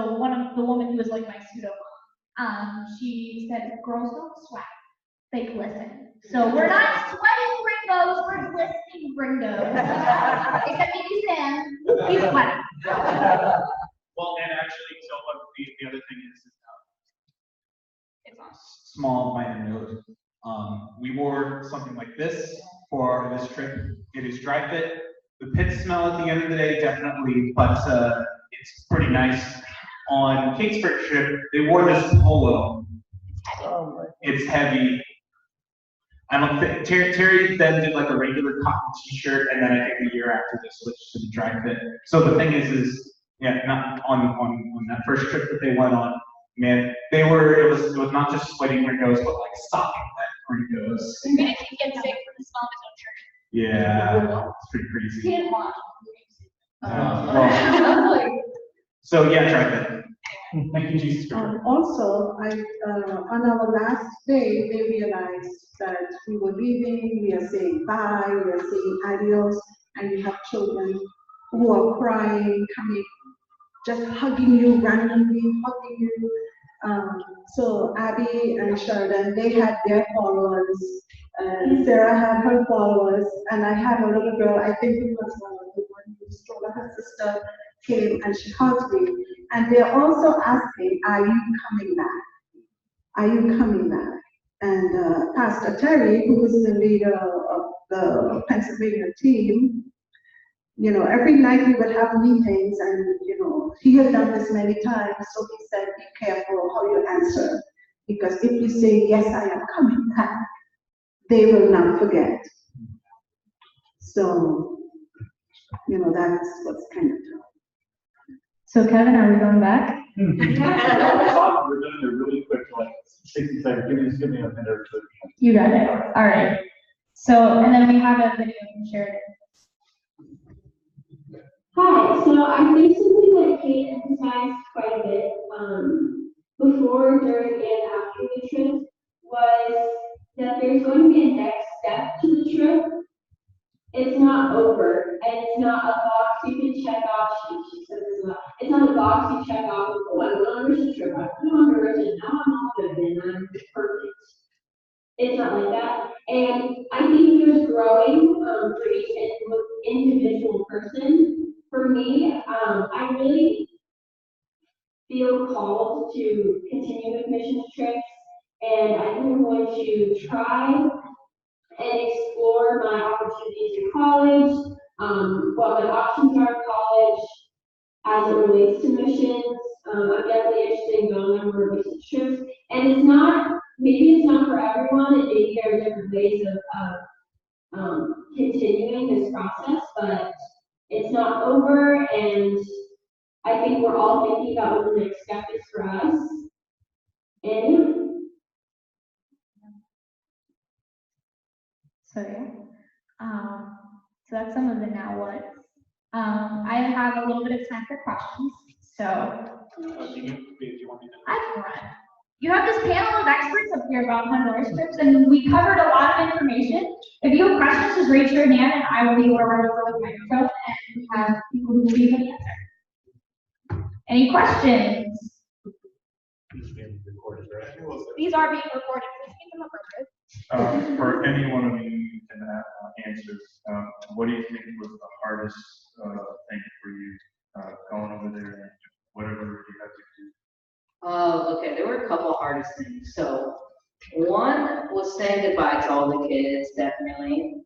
woman who was like my pseudo mom, she said, girls don't sweat, they glisten. So we're not sweating gringos, we're glistening gringos. Except maybe Sam, he's sweating. Well, and actually, so the other thing is It's on. small minor note. We wore something like this for this trip. It is dry fit. The pit smell at the end of the day, definitely, but it's pretty nice. On Kate's first trip, they wore this polo. It's heavy. I don't think Terry then did like a regular cotton T-shirt, and then I think the year after they switched to the dry fit. So the thing is yeah, not on that first trip that they went on, man, it was not just sweaty gringos, but like sopping wet gringos. I'm gonna keep getting sick from the smell of his own shirt. Yeah, it's pretty crazy. Can't watch. Well, so yeah, try that. Thank you, Jesus. Also, on our last day, they realized that we were leaving, we are saying bye, we are saying adios, and you have children who are crying, coming, just hugging you randomly, hugging you. So Abby and Sheridan, they had their followers, Sarah had her followers, and I had a little girl, I think it was the one who strolled her sister, came and she hugged me. And they're also asking, are you coming back? Are you coming back? And Pastor Terry, who is the leader of the Pennsylvania team, you know, every night we would have meetings and, you know, he had done this many times, so he said, be careful how you answer. Because if you say, yes, I am coming back, they will not forget. So, you know, that's what's kind of tough. So Kevin, are we going back? We're doing it really quick, like 60 seconds. Give me a minute or two. You got it. All right. So, and then we have a video from Sheridan. Hi, so I think something that Kate emphasized quite a bit, before, during, and after the trip was that there's going to be a next step to the trip. It's not over, and it's not a box you can check off. She said it's not a box you check off. Oh, I went on a mission trip. I went to Honduras, and now I'm all good, and I'm perfect. It's not like that. And I think there's growing for each individual person. For me, I really feel called to continue with mission trips, and I think I'm going to try and explore my opportunities in college, what my options are in college as it relates to missions. I'm definitely interested in going on more mission trips, and it's not, maybe it's not for everyone, and maybe there are different ways of continuing this process, but it's not over, and I think we're all thinking about what the next step is for us. And So yeah. So that's some of the now what. I have a little bit of time for questions. So Do you want me to? I can run. You have this panel of experts up here about Honduras trips, and we covered a lot of information. If you have questions, just raise your hand, and I will be able to run over with my microphone and have people who will be able to answer. Any questions? These are being recorded. Please keep them appropriate. For any one of you can answer, what do you think was the hardest thing for you going over there and whatever you had to do? Okay, there were a couple hardest things. So one was saying goodbye to all the kids, definitely.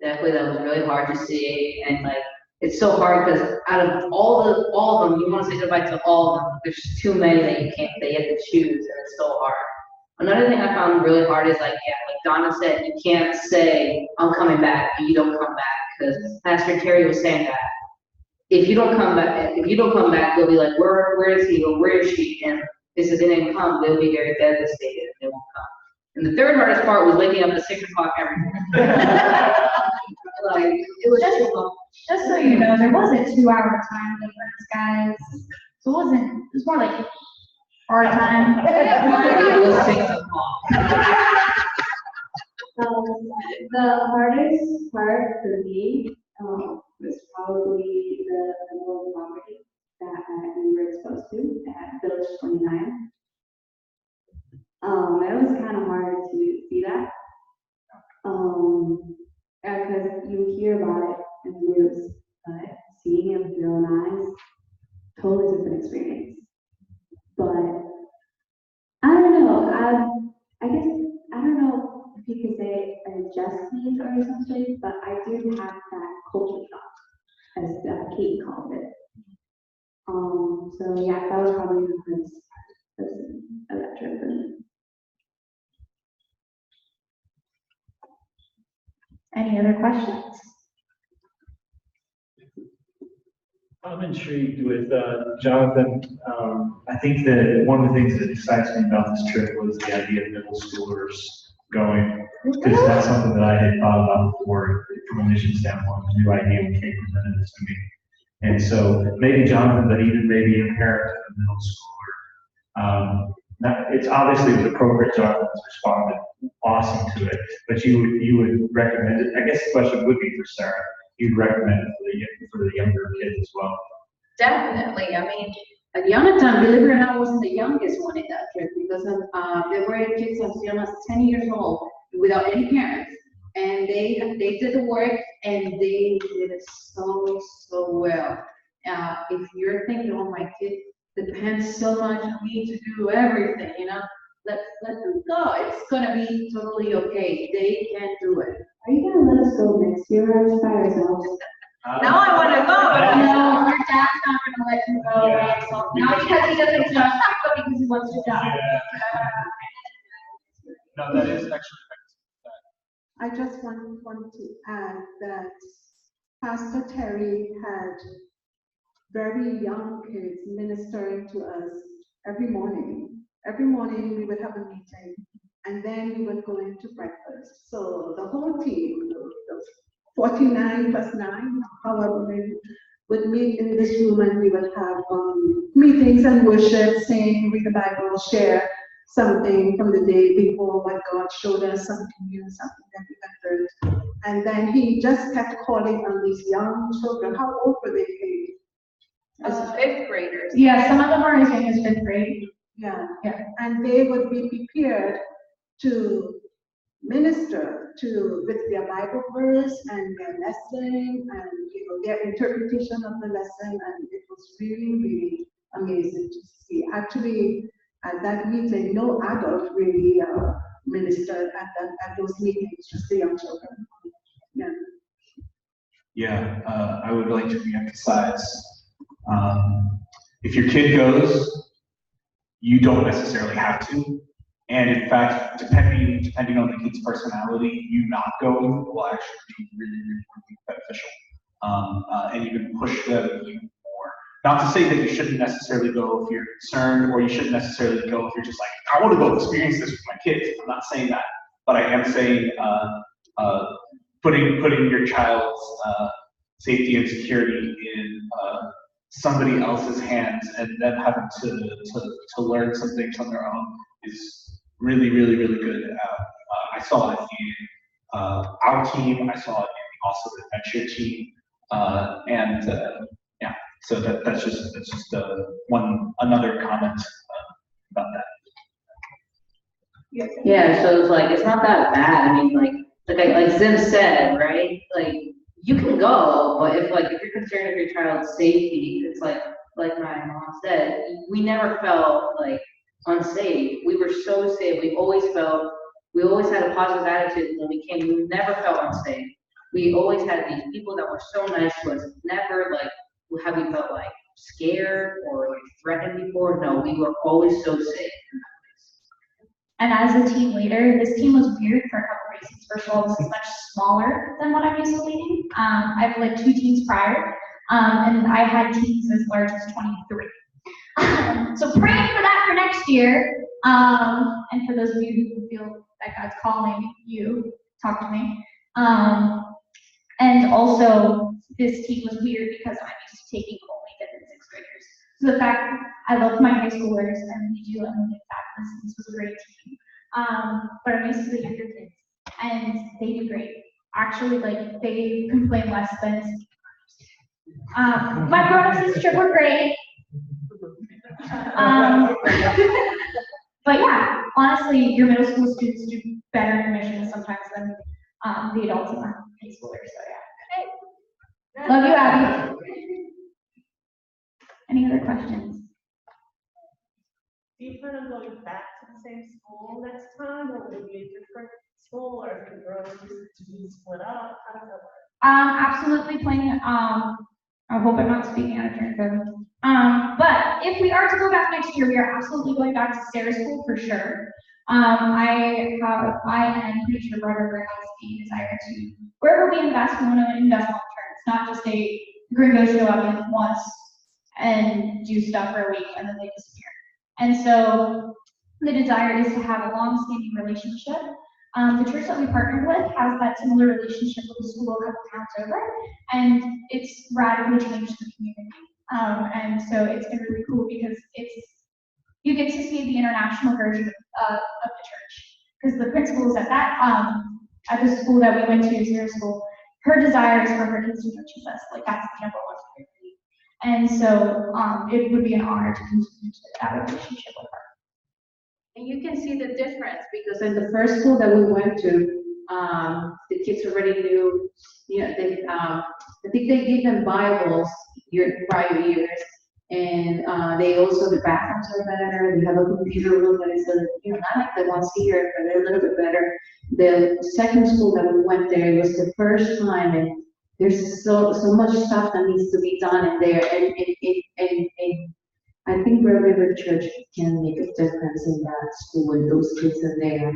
Definitely, that was really hard to see, and like it's so hard because out of all of them, you want to say goodbye to all of them. There's too many that you have to choose, and it's so hard. Another thing I found really hard is like Donna said, you can't say I'm coming back and you don't come back, because Pastor Terry was saying that if you don't come back, they'll be like, where is he or where is she? And this is didn't come, they'll be very devastated. They won't come. And the third hardest part was waking up at 6 o'clock every morning. Like it was just so you know, there was a 2-hour time difference, guys. So it was more like our time. It was 6 o'clock. the hardest part for me was probably the rural property that we were exposed to at Village 29. It was kind of hard to see that. Because you hear about it in the news, but seeing it with your own eyes, totally different experience. But I don't know. I guess I don't know if you could say adjustment or something, but I do have that culture shock, as Kate called it. So yeah, that was probably the hardest part of that trip for me. Any other questions? I'm intrigued with Jonathan. I think that one of the things that excites me about this trip was the idea of middle schoolers going, because that's something that I had thought about before from a mission standpoint, a new idea when Kate presented this to me. And so maybe Jonathan, but even maybe a parent of a middle schooler. It's obviously it was appropriate. Jonathan has responded awesome to it, but you would recommend it. I guess the question would be for Sarah. You'd recommend it for the younger kids as well. Definitely. I mean, Jonathan, believe it or not, wasn't the youngest one in that trip because there were kids as young as 10 years old without any parents, and they did the work and they did it so well. If you're thinking, oh, my kid depends so much on me to do everything, you know? Let them go. It's gonna be totally okay. They can do it. Are you gonna let us go next year or by ourselves? Now I wanna go, but No, your dad's not gonna let you go, Yeah. right? So, not because he doesn't trust you, but because he wants to jump. Yeah. No, that is actually. I just want to add that Pastor Terry had very young kids ministering to us every morning. Every morning we would have a meeting and then we would go into breakfast. So the whole team, the 49 plus 9, however many, would meet in this room and we would have meetings and worship, sing, read the Bible, share something from the day before, what God showed us, something new, something that we had learned. And then he just kept calling on these young children. How old were they? as fifth graders. Yeah, some of them are as young as fifth grade. Yeah. Yeah. And they would be prepared to minister with their Bible verse and their lesson and their interpretation of the lesson, and it was really, really amazing to see. Actually, at that meeting, no adult really ministered at those meetings, just the young children. Yeah. Yeah, I would like to reemphasize, if your kid goes, you don't necessarily have to. And in fact, depending on the kid's personality, you not going will actually be really, really, really beneficial. And even push them even more. Not to say that you shouldn't necessarily go if you're concerned, or you shouldn't necessarily go if you're just like, I want to go experience this with my kids. I'm not saying that, but I am saying putting your child's safety and security in somebody else's hands and them having to learn some things on their own is really, really, really good. I saw it in our team. I saw it in also the adventure team, and yeah. So that's just another comment about that. Yeah, so it's like, it's not that bad. I mean, like Zim said, right? Like, you can go, but if you're concerned with your child's safety, it's like my mom said, we never felt like unsafe. We were so safe. We always had a positive attitude when we came. We never felt unsafe. We always had these people that were so nice to us. Never have we felt like scared or like threatened before? No, we were always so safe. And as a team leader, this team was weird for a couple reasons. First of all, this is much smaller than what I'm used to leading. I've led 2 teams prior, and I had teams as large as 23. So praying for that for next year. And for those of you who feel that God's calling you, talk to me. And also, this team was weird because I'm used to taking only 5th and 6th graders. So the fact I love my high schoolers and we do amazing fabulous. This was a great team. But I'm used to the younger kids, and they do great. Actually, they complain less than my grown-ups this trip were great. But yeah, honestly, your middle school students do better in missions sometimes than the adults in the high schoolers. So yeah. Love you, Abby. Any other questions? Do you plan on going back to the same school next time, or will it be a different school, or if it grows to be split up? How does that work? Absolutely planning. I hope I'm not speaking out of turn, but if we are to go back next year, we are absolutely going back to Sarah's school for sure. I am pretty sure Robert has a desire to, wherever we invest, we want to invest long term. It's not just we're going to go show up once and do stuff for a week and then they disappear. And so the desire is to have a long-standing relationship. The church that we partnered with has that similar relationship with the school a couple towns over, and it's radically changed the community. And so it's been really cool because you get to see the international version of the church. Because the principals at the school that we went to, Zero School, her desire is for her kids to know Jesus. That's the number one priority. And so it would be an honor to continue that relationship with her. And you can see the difference because in the first school that we went to, the kids already knew, I think they gave them Bibles prior years, And they also, the bathrooms are better, they have a computer room that is, not like the ones here, but they're a little bit better. The second school that we went there, it was the first time, and there's so much stuff that needs to be done in there, and I think Red River Church can make a difference in that school with those kids in there.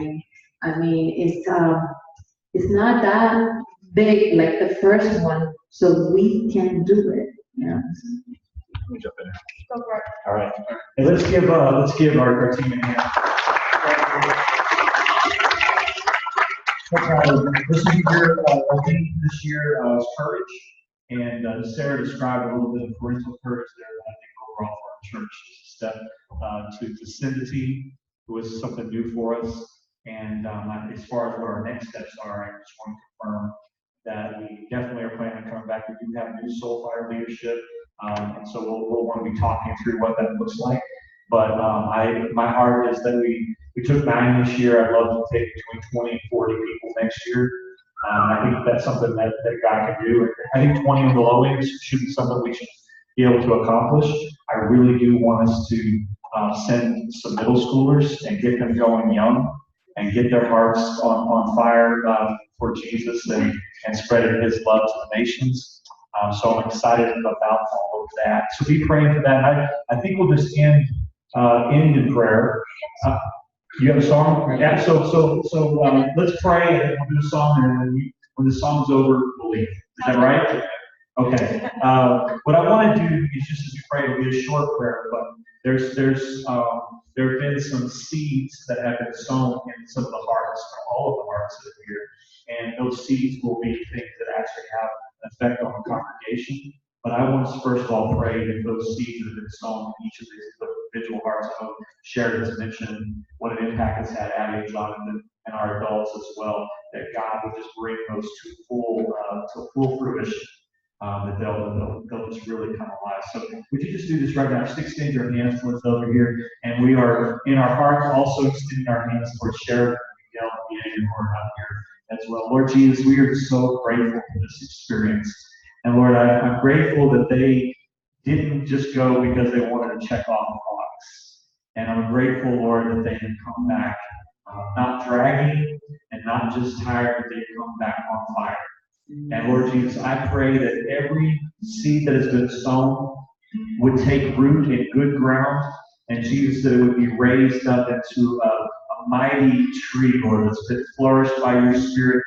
I mean, it's not that big like the first one, so we can do it, Let me jump in. Go for it. All right. Hey, let's give our team a hand. This year, our theme this year is courage, and Sarah described a little bit of parental courage there. I think overall for our church, step to send the team was something new for us. And as far as what our next steps are, I just want to confirm that we definitely are planning on coming back. We do have new Soulfire leadership, and so we'll want to be talking through what that looks like. But my heart is that we took 9 this year. I'd love to take between 20 and 40 people next year. I think that's something that God can do. I think 20 on the low end should be something we should be able to accomplish. I really do want us to send some middle schoolers and get them going young and get their hearts on fire for Jesus and spreading His love to the nations. So I'm excited about all of that. So be praying for that. I think we'll just end in prayer. You have a song? Yeah. So let's pray and we'll do a song, and when the song's over, we'll leave. Is that right? Okay. What I want to do is just as you pray, it'll be a short prayer, but there have been some seeds that have been sown in some of the hearts, all of the hearts that are here, and those seeds will be things that actually have an effect on the congregation. But I want to first of all pray that those seeds that have been sown in each of these individual hearts. I know Sharon has mentioned what an impact it's had Abby and Jonathan and our adults as well, that God will just bring those to full fruition, that they'll just really come alive. So would you just do this right now? Just extend your hands towards over here, and we are in our hearts also extending our hands towards Sharon and Miguel and Lord out here as well. Lord Jesus, we are so grateful for this experience. And Lord, I'm grateful that they didn't just go because they wanted to check off the box. And I'm grateful, Lord, that they have come back, not dragging and not just tired, but they come back on fire. And Lord Jesus, I pray that every seed that has been sown would take root in good ground, and Jesus, that it would be raised up into a mighty tree, Lord, that's been flourished by your Spirit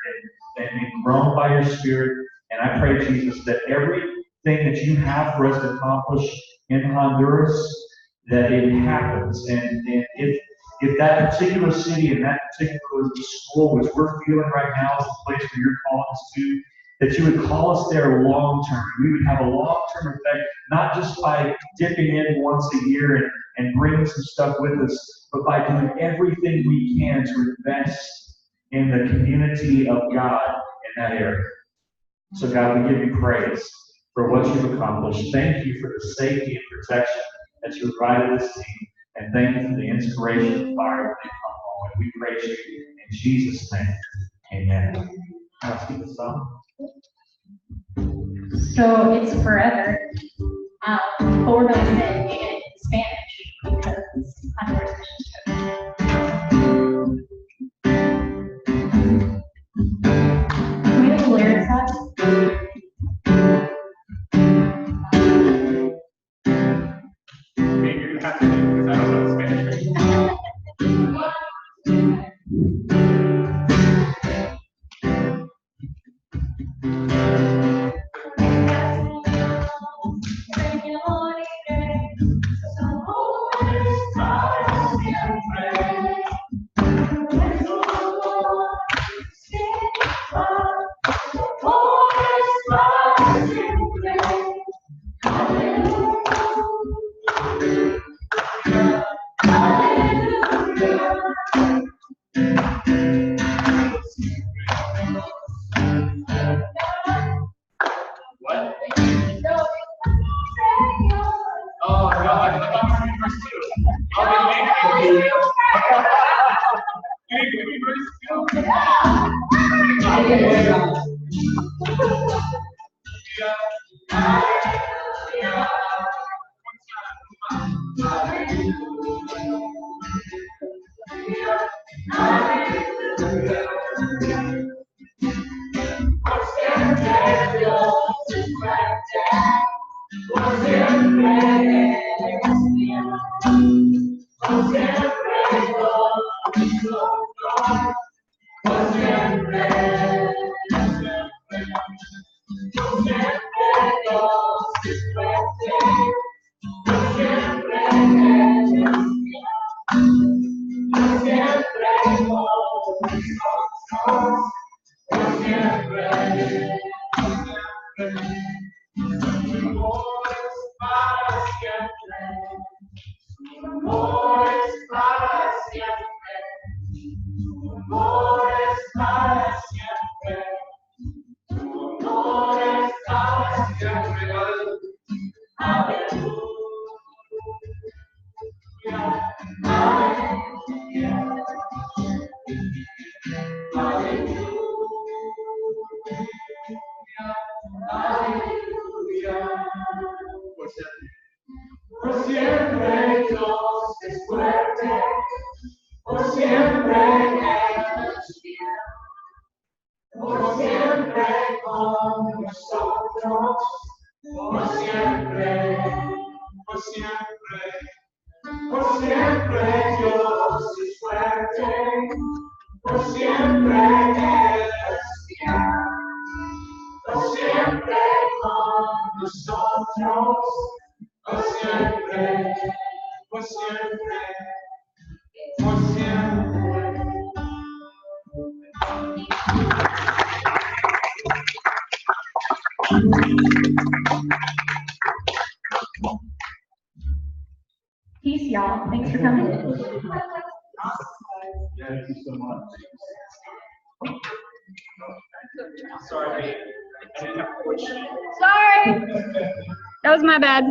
and grown by your Spirit. And I pray, Jesus, that everything that you have for us to accomplish in Honduras, that it happens. And if that particular city and that particular school, which we're feeling right now, is the place where you're calling us to, that you would call us there long term. We would have a long-term effect, not just by dipping in once a year and bringing some stuff with us, but by doing everything we can to invest in the community of God in that area. So God, we give you praise for what you've accomplished. Thank you for the safety and protection that you provided this team. And thank you for the inspiration and fire that they come home. And we praise you in Jesus' name. Amen. Let's keep the song. So it's forever. But we're going to sing it in Spanish because Honduras mission trip. Can we have the lyrics up? Maybe you have to do because I don't know Spanish. Por siempre Dios es fuerte, por siempre es fiel, por siempre con nosotros, por siempre, por siempre, por siempre Dios es fuerte, por siempre es fiel, por siempre con nosotros. Por siempre, por siempre, por siempre. Peace, y'all. Thanks for coming. Thank you so much. Sorry. Sorry. That was my bad.